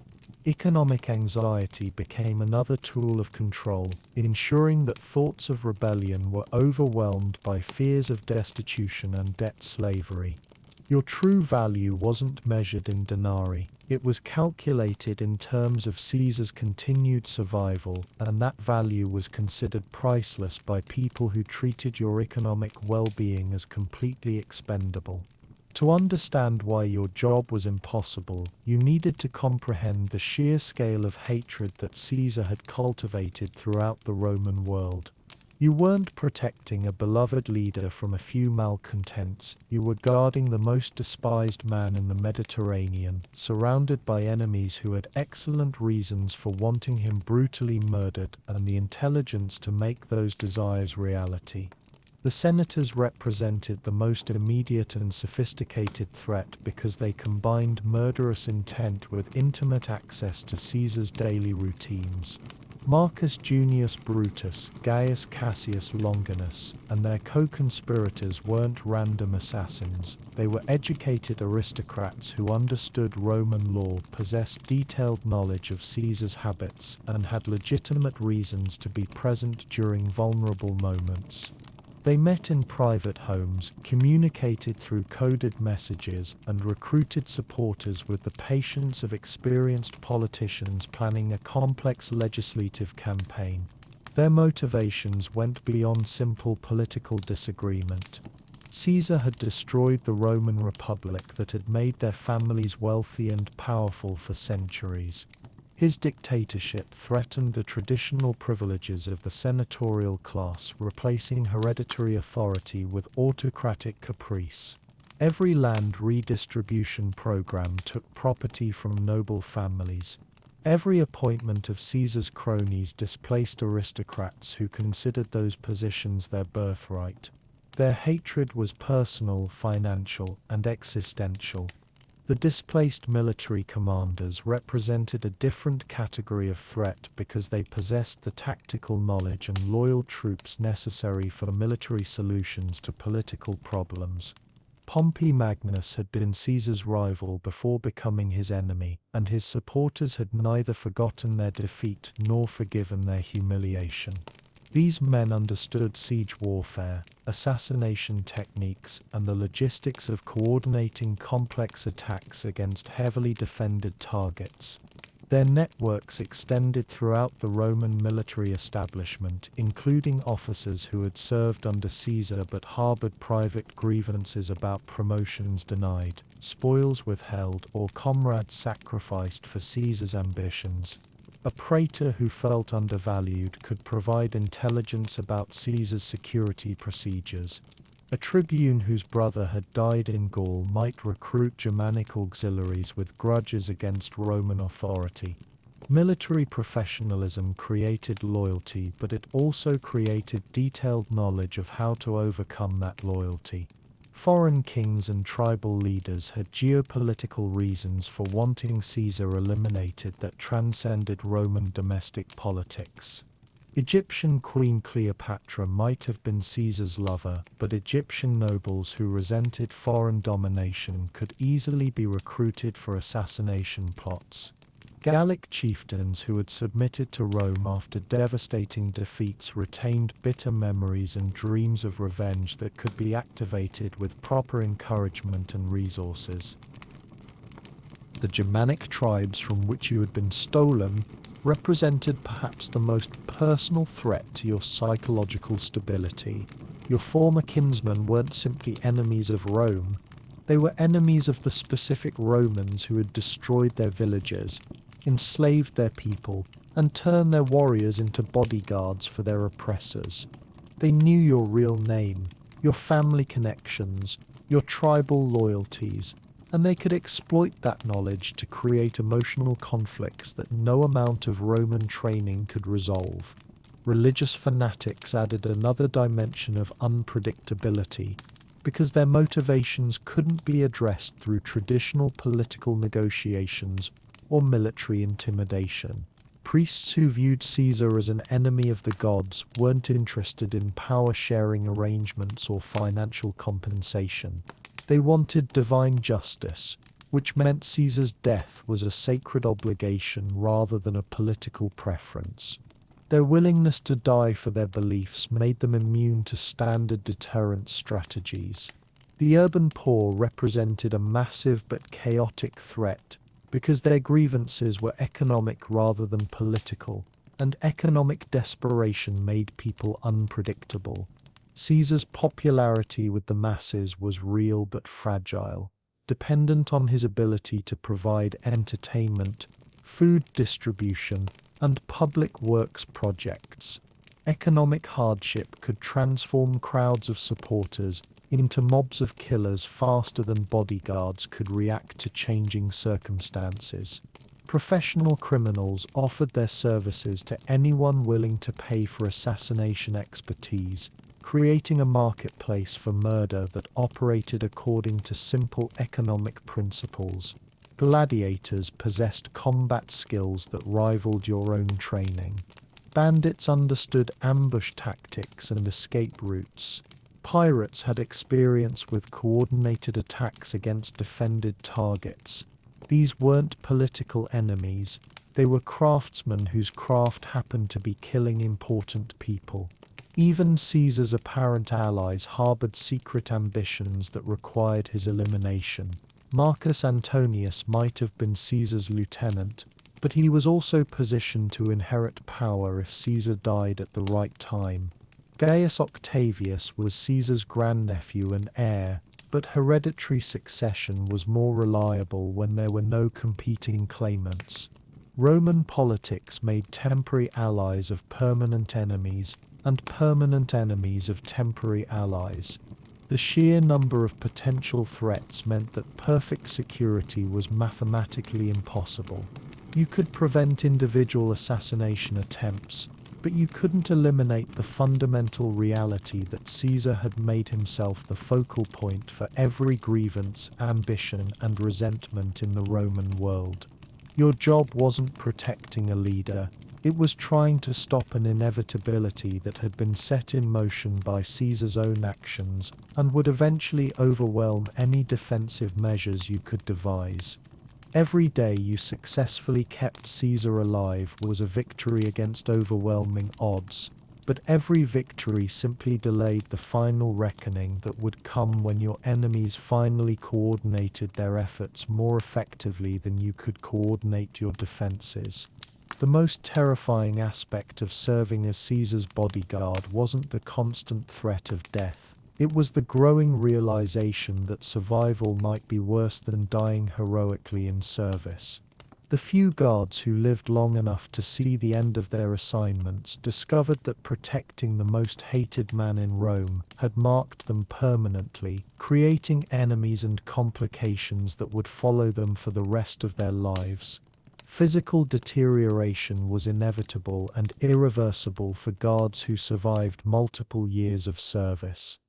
Economic anxiety became another tool of control, ensuring that thoughts of rebellion were overwhelmed by fears of destitution and debt slavery. Your true value wasn't measured in denarii. It was calculated in terms of Caesar's continued survival, and that value was considered priceless by people who treated your economic well-being as completely expendable. To understand why your job was impossible, you needed to comprehend the sheer scale of hatred that Caesar had cultivated throughout the Roman world. You weren't protecting a beloved leader from a few malcontents, you were guarding the most despised man in the Mediterranean, surrounded by enemies who had excellent reasons for wanting him brutally murdered and the intelligence to make those desires reality. The senators represented the most immediate and sophisticated threat because they combined murderous intent with intimate access to Caesar's daily routines. Marcus Junius Brutus, Gaius Cassius Longinus, and their co-conspirators weren't random assassins. They were educated aristocrats who understood Roman law, possessed detailed knowledge of Caesar's habits, and had legitimate reasons to be present during vulnerable moments. They met in private homes, communicated through coded messages, and recruited supporters with the patience of experienced politicians planning a complex legislative campaign. Their motivations went beyond simple political disagreement. Caesar had destroyed the Roman Republic that had made their families wealthy and powerful for centuries. His dictatorship threatened the traditional privileges of the senatorial class, replacing hereditary authority with autocratic caprice. Every land redistribution program took property from noble families. Every appointment of Caesar's cronies displaced aristocrats who considered those positions their birthright. Their hatred was personal, financial, and existential. The displaced military commanders represented a different category of threat because they possessed the tactical knowledge and loyal troops necessary for military solutions to political problems. Pompey Magnus had been Caesar's rival before becoming his enemy, and his supporters had neither forgotten their defeat nor forgiven their humiliation. These men understood siege warfare, assassination techniques, and the logistics of coordinating complex attacks against heavily defended targets. Their networks extended throughout the Roman military establishment, including officers who had served under Caesar but harbored private grievances about promotions denied, spoils withheld, or comrades sacrificed for Caesar's ambitions. A praetor who felt undervalued could provide intelligence about Caesar's security procedures. A tribune whose brother had died in Gaul might recruit Germanic auxiliaries with grudges against Roman authority. Military professionalism created loyalty, but it also created detailed knowledge of how to overcome that loyalty. Foreign kings and tribal leaders had geopolitical reasons for wanting Caesar eliminated that transcended Roman domestic politics. Egyptian Queen Cleopatra might have been Caesar's lover, but Egyptian nobles who resented foreign domination could easily be recruited for assassination plots. Gallic chieftains who had submitted to Rome after devastating defeats retained bitter memories and dreams of revenge that could be activated with proper encouragement and resources. The Germanic tribes from which you had been stolen represented perhaps the most personal threat to your psychological stability. Your former kinsmen weren't simply enemies of Rome, they were enemies of the specific Romans who had destroyed their villages, enslaved their people, and turned their warriors into bodyguards for their oppressors. They knew your real name, your family connections, your tribal loyalties, and they could exploit that knowledge to create emotional conflicts that no amount of Roman training could resolve. Religious fanatics added another dimension of unpredictability, because their motivations couldn't be addressed through traditional political negotiations or military intimidation. Priests who viewed Caesar as an enemy of the gods weren't interested in power-sharing arrangements or financial compensation. They wanted divine justice, which meant Caesar's death was a sacred obligation rather than a political preference. Their willingness to die for their beliefs made them immune to standard deterrence strategies. The urban poor represented a massive but chaotic threat because their grievances were economic rather than political, and economic desperation made people unpredictable. Caesar's popularity with the masses was real but fragile, dependent on his ability to provide entertainment, food distribution, and public works projects. Economic hardship could transform crowds of supporters into mobs of killers faster than bodyguards could react to changing circumstances. Professional criminals offered their services to anyone willing to pay for assassination expertise, creating a marketplace for murder that operated according to simple economic principles. Gladiators possessed combat skills that rivaled your own training. Bandits understood ambush tactics and escape routes. Pirates had experience with coordinated attacks against defended targets. These weren't political enemies, they were craftsmen whose craft happened to be killing important people. Even Caesar's apparent allies harbored secret ambitions that required his elimination. Marcus Antonius might have been Caesar's lieutenant, but he was also positioned to inherit power if Caesar died at the right time. Gaius Octavius was Caesar's grandnephew and heir, but hereditary succession was more reliable when there were no competing claimants. Roman politics made temporary allies of permanent enemies, and permanent enemies of temporary allies. The sheer number of potential threats meant that perfect security was mathematically impossible. You could prevent individual assassination attempts, but you couldn't eliminate the fundamental reality that Caesar had made himself the focal point for every grievance, ambition, and resentment in the Roman world. Your job wasn't protecting a leader, it was trying to stop an inevitability that had been set in motion by Caesar's own actions and would eventually overwhelm any defensive measures you could devise. Every day you successfully kept Caesar alive was a victory against overwhelming odds, but every victory simply delayed the final reckoning that would come when your enemies finally coordinated their efforts more effectively than you could coordinate your defenses. The most terrifying aspect of serving as Caesar's bodyguard wasn't the constant threat of death. It was the growing realization that survival might be worse than dying heroically in service. The few guards who lived long enough to see the end of their assignments discovered that protecting the most hated man in Rome had marked them permanently, creating enemies and complications that would follow them for the rest of their lives. Physical deterioration was inevitable and irreversible for guards who survived multiple years of service.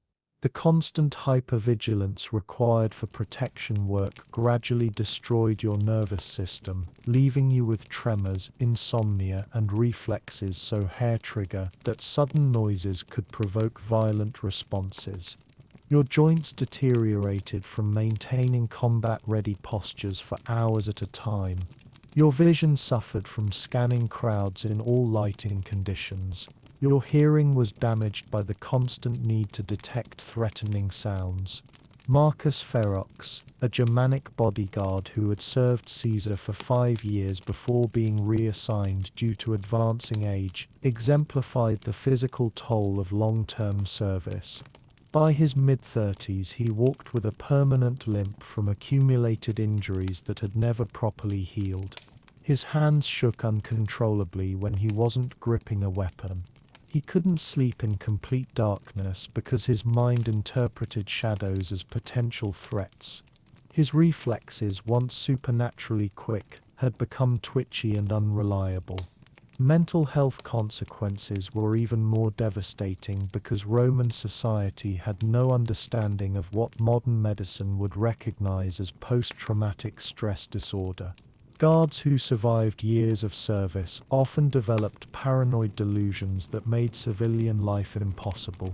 The constant hypervigilance required for protection work gradually destroyed your nervous system, leaving you with tremors, insomnia, and reflexes so hair-trigger that sudden noises could provoke violent responses. Your joints deteriorated from maintaining combat-ready postures for hours at a time. Your vision suffered from scanning crowds in all lighting conditions. Your hearing was damaged by the constant need to detect threatening sounds. Marcus Ferox, a Germanic bodyguard who had served Caesar for 5 years before being reassigned due to advancing age, exemplified the physical toll of long-term service. By his mid-30s, he walked with a permanent limp from accumulated injuries that had never properly healed. His hands shook uncontrollably when he wasn't gripping a weapon. He couldn't sleep in complete darkness because his mind interpreted shadows as potential threats. His reflexes, once supernaturally quick, had become twitchy and unreliable. Mental health consequences were even more devastating because Roman society had no understanding of what modern medicine would recognize as post-traumatic stress disorder. Guards who survived years of service often developed paranoid delusions that made civilian life impossible.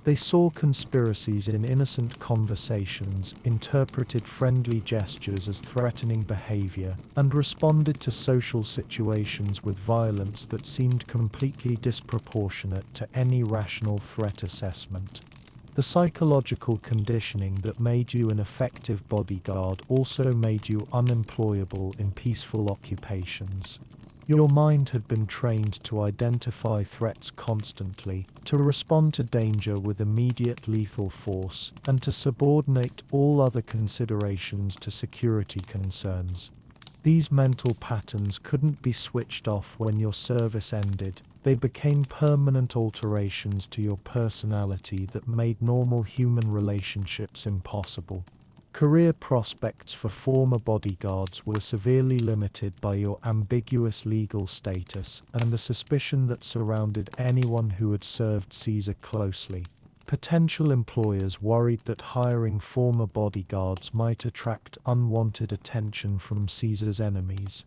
They saw conspiracies in innocent conversations, interpreted friendly gestures as threatening behavior, and responded to social situations with violence that seemed completely disproportionate to any rational threat assessment. The psychological conditioning that made you an effective bodyguard also made you unemployable in peaceful occupations. Your mind had been trained to identify threats constantly, to respond to danger with immediate lethal force, and to subordinate all other considerations to security concerns. These mental patterns couldn't be switched off when your service ended. They became permanent alterations to your personality that made normal human relationships impossible. Career prospects for former bodyguards were severely limited by your ambiguous legal status and the suspicion that surrounded anyone who had served Caesar closely. Potential employers worried that hiring former bodyguards might attract unwanted attention from Caesar's enemies.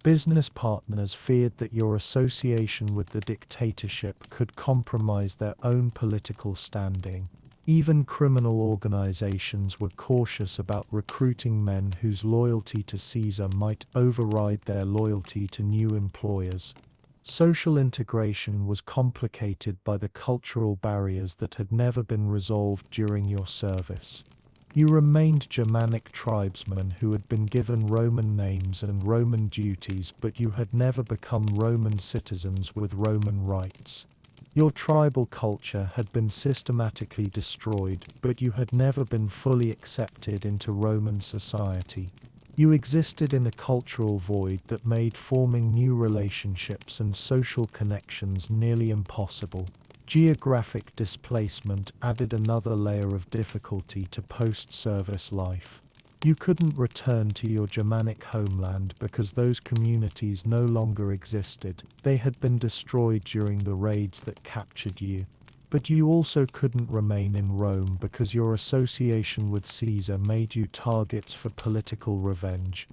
Business partners feared that your association with the dictatorship could compromise their own political standing. Even criminal organizations were cautious about recruiting men whose loyalty to Caesar might override their loyalty to new employers. Social integration was complicated by the cultural barriers that had never been resolved during your service. You remained Germanic tribesmen who had been given Roman names and Roman duties, but you had never become Roman citizens with Roman rights. Your tribal culture had been systematically destroyed, but you had never been fully accepted into Roman society. You existed in a cultural void that made forming new relationships and social connections nearly impossible. Geographic displacement added another layer of difficulty to post-service life. You couldn't return to your Germanic homeland because those communities no longer existed. They had been destroyed during the raids that captured you. But you also couldn't remain in Rome because your association with Caesar made you targets for political revenge.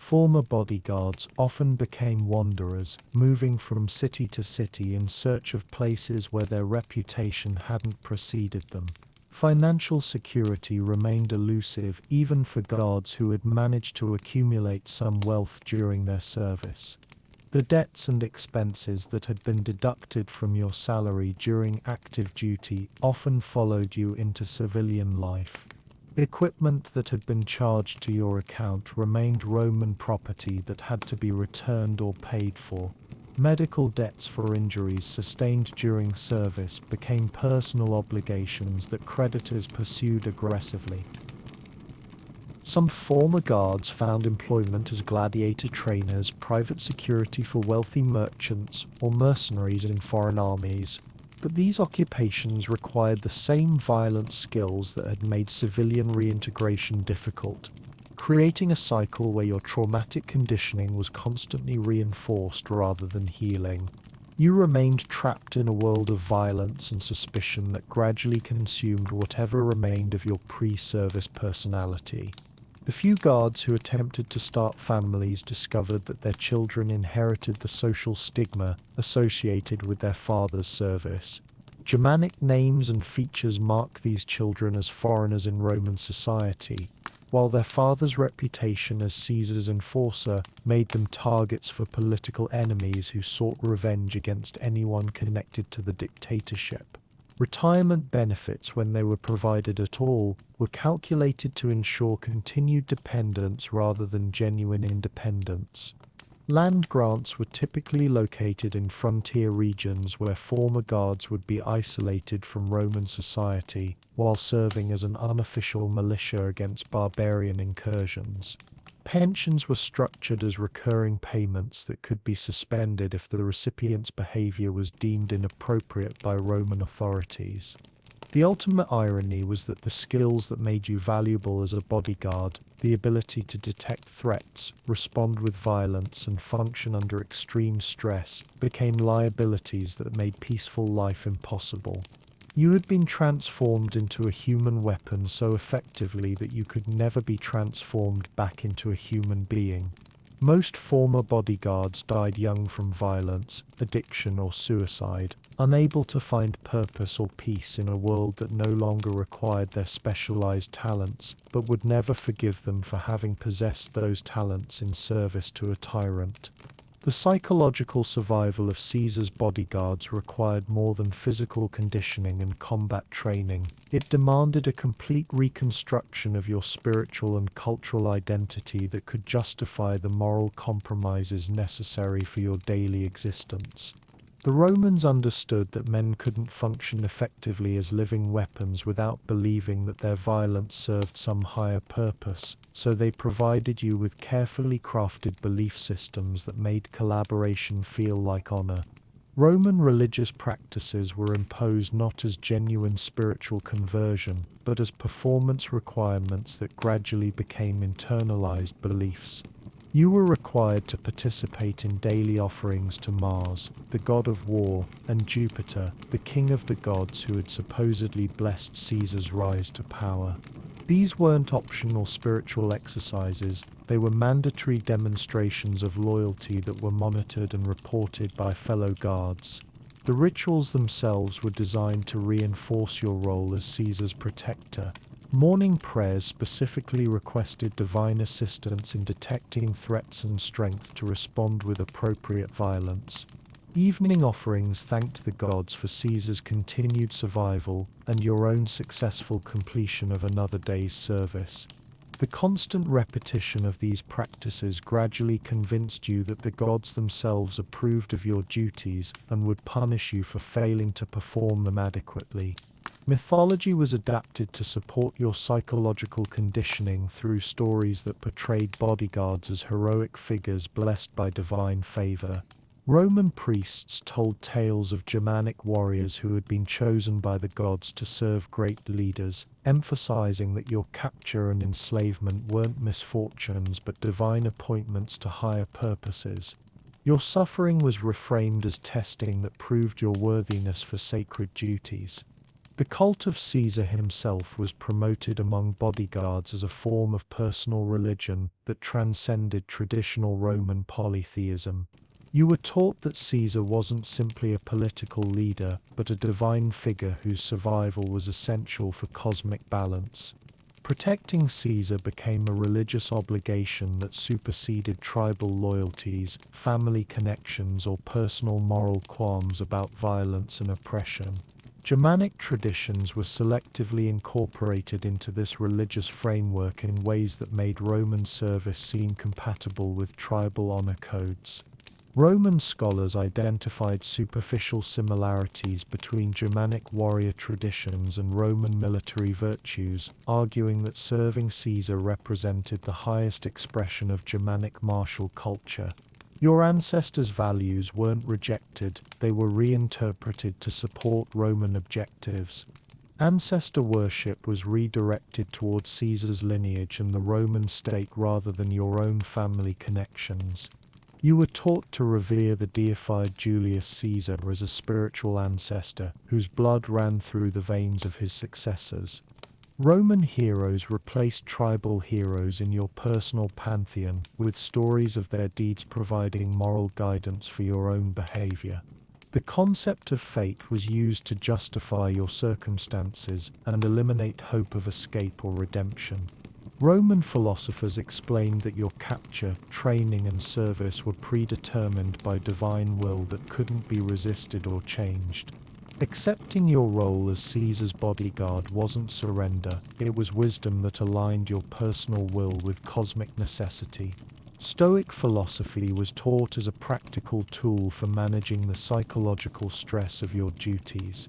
Former bodyguards often became wanderers, moving from city to city in search of places where their reputation hadn't preceded them. Financial security remained elusive even for guards who had managed to accumulate some wealth during their service. The debts and expenses that had been deducted from your salary during active duty often followed you into civilian life. Equipment that had been charged to your account remained Roman property that had to be returned or paid for. Medical debts for injuries sustained during service became personal obligations that creditors pursued aggressively. Some former guards found employment as gladiator trainers, private security for wealthy merchants, or mercenaries in foreign armies. But these occupations required the same violent skills that had made civilian reintegration difficult, creating a cycle where your traumatic conditioning was constantly reinforced rather than healing. You remained trapped in a world of violence and suspicion that gradually consumed whatever remained of your pre-service personality. The few guards who attempted to start families discovered that their children inherited the social stigma associated with their father's service. Germanic names and features mark these children as foreigners in Roman society, while their father's reputation as Caesar's enforcer made them targets for political enemies who sought revenge against anyone connected to the dictatorship. Retirement benefits, when they were provided at all, were calculated to ensure continued dependence rather than genuine independence. Land grants were typically located in frontier regions where former guards would be isolated from Roman society while serving as an unofficial militia against barbarian incursions. Pensions were structured as recurring payments that could be suspended if the recipient's behavior was deemed inappropriate by Roman authorities. The ultimate irony was that the skills that made you valuable as a bodyguard, the ability to detect threats, respond with violence, and function under extreme stress, became liabilities that made peaceful life impossible. You had been transformed into a human weapon so effectively that you could never be transformed back into a human being. Most former bodyguards died young from violence, addiction, or suicide, unable to find purpose or peace in a world that no longer required their specialized talents, but would never forgive them for having possessed those talents in service to a tyrant. The psychological survival of Caesar's bodyguards required more than physical conditioning and combat training. It demanded a complete reconstruction of your spiritual and cultural identity that could justify the moral compromises necessary for your daily existence. The Romans understood that men couldn't function effectively as living weapons without believing that their violence served some higher purpose, so they provided you with carefully crafted belief systems that made collaboration feel like honor. Roman religious practices were imposed not as genuine spiritual conversion, but as performance requirements that gradually became internalized beliefs. You were required to participate in daily offerings to Mars, the god of war, and Jupiter, the king of the gods who had supposedly blessed Caesar's rise to power. These weren't optional spiritual exercises, they were mandatory demonstrations of loyalty that were monitored and reported by fellow guards. The rituals themselves were designed to reinforce your role as Caesar's protector. Morning prayers specifically requested divine assistance in detecting threats and strength to respond with appropriate violence. Evening offerings thanked the gods for Caesar's continued survival and your own successful completion of another day's service. The constant repetition of these practices gradually convinced you that the gods themselves approved of your duties and would punish you for failing to perform them adequately. Mythology was adapted to support your psychological conditioning through stories that portrayed bodyguards as heroic figures blessed by divine favor. Roman priests told tales of Germanic warriors who had been chosen by the gods to serve great leaders, emphasizing that your capture and enslavement weren't misfortunes but divine appointments to higher purposes. Your suffering was reframed as testing that proved your worthiness for sacred duties. The cult of Caesar himself was promoted among bodyguards as a form of personal religion that transcended traditional Roman polytheism. You were taught that Caesar wasn't simply a political leader, but a divine figure whose survival was essential for cosmic balance. Protecting Caesar became a religious obligation that superseded tribal loyalties, family connections, or personal moral qualms about violence and oppression. Germanic traditions were selectively incorporated into this religious framework in ways that made Roman service seem compatible with tribal honor codes. Roman scholars identified superficial similarities between Germanic warrior traditions and Roman military virtues, arguing that serving Caesar represented the highest expression of Germanic martial culture. Your ancestors' values weren't rejected, they were reinterpreted to support Roman objectives. Ancestor worship was redirected towards Caesar's lineage and the Roman state rather than your own family connections. You were taught to revere the deified Julius Caesar as a spiritual ancestor whose blood ran through the veins of his successors. Roman heroes replaced tribal heroes in your personal pantheon, with stories of their deeds providing moral guidance for your own behavior. The concept of fate was used to justify your circumstances and eliminate hope of escape or redemption. Roman philosophers explained that your capture, training, and service were predetermined by divine will that couldn't be resisted or changed. Accepting your role as Caesar's bodyguard wasn't surrender, it was wisdom that aligned your personal will with cosmic necessity. Stoic philosophy was taught as a practical tool for managing the psychological stress of your duties.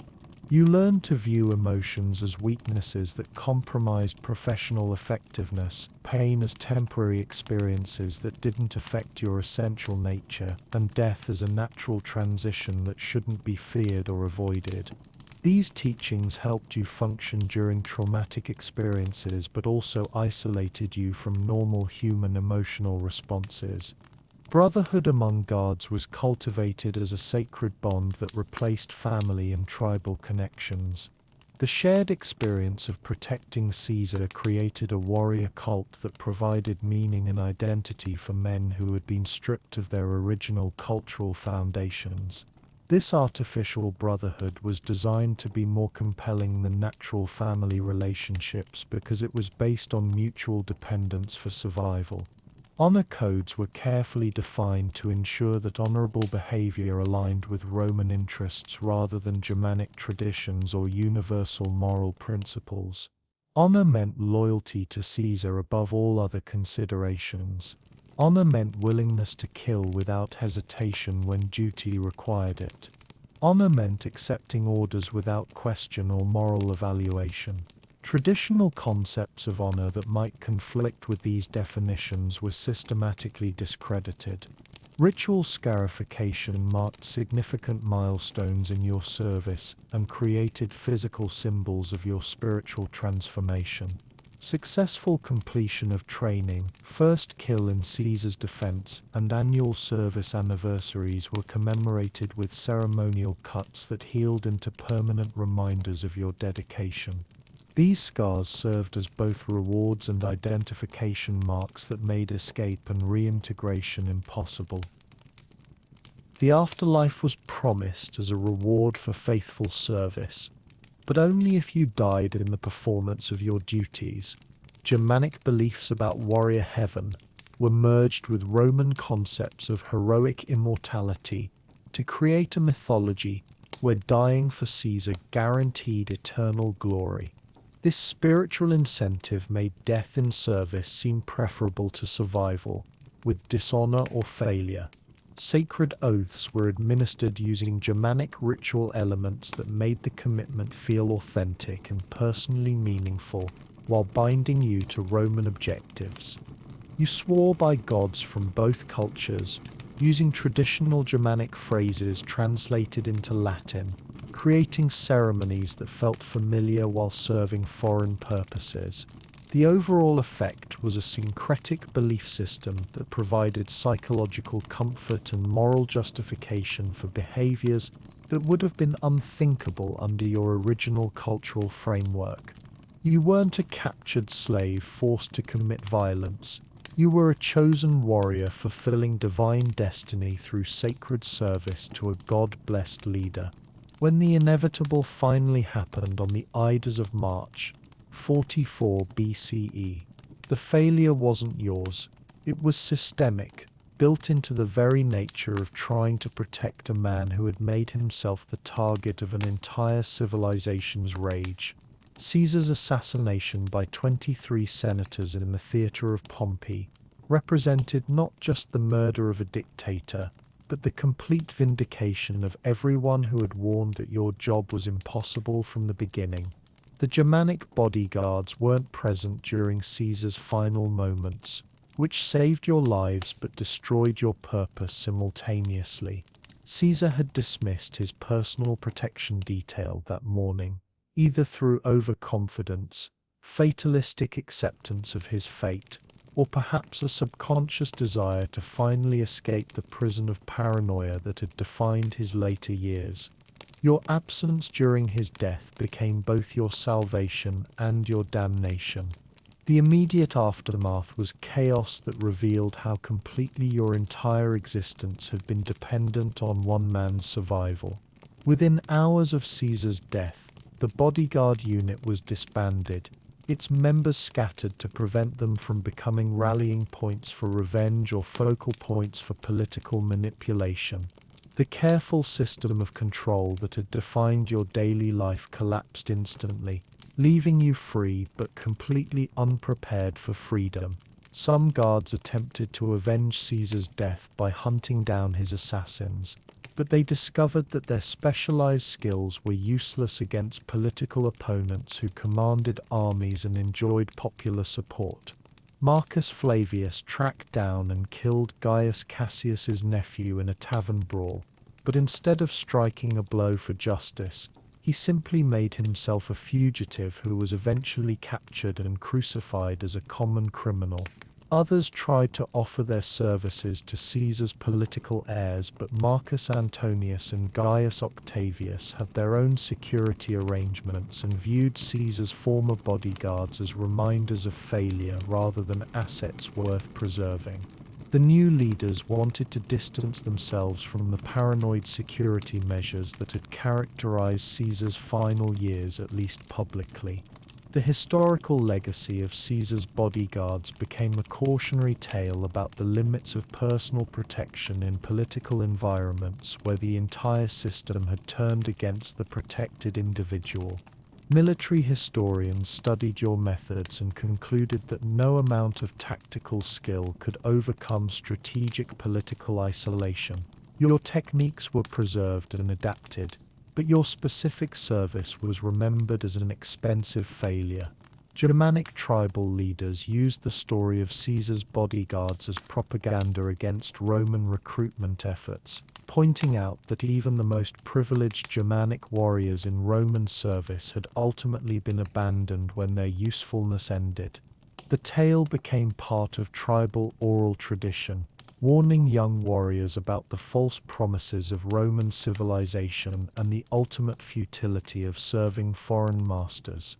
You learned to view emotions as weaknesses that compromised professional effectiveness, pain as temporary experiences that didn't affect your essential nature, and death as a natural transition that shouldn't be feared or avoided. These teachings helped you function during traumatic experiences but also isolated you from normal human emotional responses. Brotherhood among guards was cultivated as a sacred bond that replaced family and tribal connections. The shared experience of protecting Caesar created a warrior cult that provided meaning and identity for men who had been stripped of their original cultural foundations. This artificial brotherhood was designed to be more compelling than natural family relationships because it was based on mutual dependence for survival. Honor codes were carefully defined to ensure that honorable behavior aligned with Roman interests rather than Germanic traditions or universal moral principles. Honor meant loyalty to Caesar above all other considerations. Honor meant willingness to kill without hesitation when duty required it. Honor meant accepting orders without question or moral evaluation. Traditional concepts of honor that might conflict with these definitions were systematically discredited. Ritual scarification marked significant milestones in your service and created physical symbols of your spiritual transformation. Successful completion of training, first kill in Caesar's defense, and annual service anniversaries were commemorated with ceremonial cuts that healed into permanent reminders of your dedication. These scars served as both rewards and identification marks that made escape and reintegration impossible. The afterlife was promised as a reward for faithful service, but only if you died in the performance of your duties. Germanic beliefs about warrior heaven were merged with Roman concepts of heroic immortality to create a mythology where dying for Caesar guaranteed eternal glory. This spiritual incentive made death in service seem preferable to survival, with dishonor or failure. Sacred oaths were administered using Germanic ritual elements that made the commitment feel authentic and personally meaningful, while binding you to Roman objectives. You swore by gods from both cultures, using traditional Germanic phrases translated into Latin, creating ceremonies that felt familiar while serving foreign purposes. The overall effect was a syncretic belief system that provided psychological comfort and moral justification for behaviors that would have been unthinkable under your original cultural framework. You weren't a captured slave forced to commit violence. You were a chosen warrior fulfilling divine destiny through sacred service to a God-blessed leader. When the inevitable finally happened on the Ides of March, 44 BCE, the failure wasn't yours. It was systemic, built into the very nature of trying to protect a man who had made himself the target of an entire civilization's rage. Caesar's assassination by 23 senators in the theater of Pompey represented not just the murder of a dictator, but the complete vindication of everyone who had warned that your job was impossible from the beginning. The Germanic bodyguards weren't present during Caesar's final moments, which saved your lives but destroyed your purpose simultaneously. Caesar had dismissed his personal protection detail that morning, either through overconfidence, fatalistic acceptance of his fate, or perhaps a subconscious desire to finally escape the prison of paranoia that had defined his later years. Your absence during his death became both your salvation and your damnation. The immediate aftermath was chaos that revealed how completely your entire existence had been dependent on one man's survival. Within hours of Caesar's death, the bodyguard unit was disbanded, its members scattered to prevent them from becoming rallying points for revenge or focal points for political manipulation. The careful system of control that had defined your daily life collapsed instantly, leaving you free but completely unprepared for freedom. Some guards attempted to avenge Caesar's death by hunting down his assassins, but they discovered that their specialized skills were useless against political opponents who commanded armies and enjoyed popular support. Marcus Flavius tracked down and killed Gaius Cassius's nephew in a tavern brawl, but instead of striking a blow for justice, he simply made himself a fugitive who was eventually captured and crucified as a common criminal. Others tried to offer their services to Caesar's political heirs, but Marcus Antonius and Gaius Octavius had their own security arrangements and viewed Caesar's former bodyguards as reminders of failure rather than assets worth preserving. The new leaders wanted to distance themselves from the paranoid security measures that had characterized Caesar's final years, at least publicly. The historical legacy of Caesar's bodyguards became a cautionary tale about the limits of personal protection in political environments where the entire system had turned against the protected individual. Military historians studied your methods and concluded that no amount of tactical skill could overcome strategic political isolation. Your techniques were preserved and adapted, but your specific service was remembered as an expensive failure. Germanic tribal leaders used the story of Caesar's bodyguards as propaganda against Roman recruitment efforts, pointing out that even the most privileged Germanic warriors in Roman service had ultimately been abandoned when their usefulness ended. The tale became part of tribal oral tradition, warning young warriors about the false promises of Roman civilization and the ultimate futility of serving foreign masters.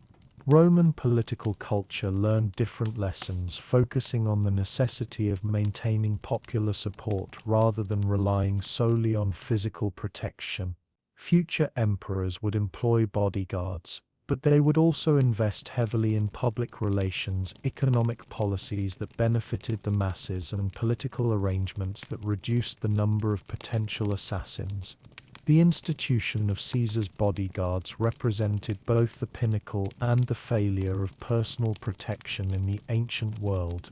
Roman political culture learned different lessons, focusing on the necessity of maintaining popular support rather than relying solely on physical protection. Future emperors would employ bodyguards, but they would also invest heavily in public relations, economic policies that benefited the masses, and political arrangements that reduced the number of potential assassins. The institution of Caesar's bodyguards represented both the pinnacle and the failure of personal protection in the ancient world.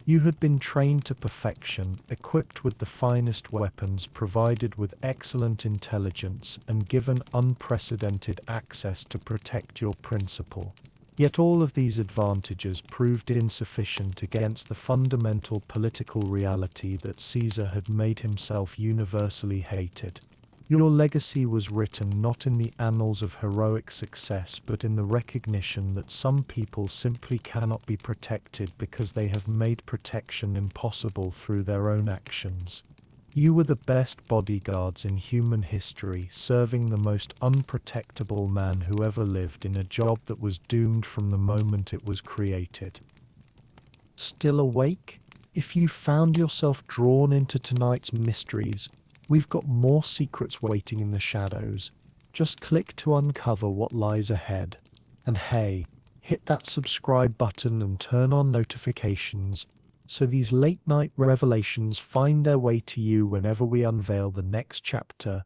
You had been trained to perfection, equipped with the finest weapons, provided with excellent intelligence, and given unprecedented access to protect your principle. Yet all of these advantages proved insufficient against the fundamental political reality that Caesar had made himself universally hated. Your legacy was written not in the annals of heroic success, but in the recognition that some people simply cannot be protected because they have made protection impossible through their own actions. You were the best bodyguards in human history, serving the most unprotectable man who ever lived in a job that was doomed from the moment it was created. Still awake? If you found yourself drawn into tonight's mysteries, we've got more secrets waiting in the shadows. Just click to uncover what lies ahead. And hey, hit that subscribe button and turn on notifications so these late night revelations find their way to you whenever we unveil the next chapter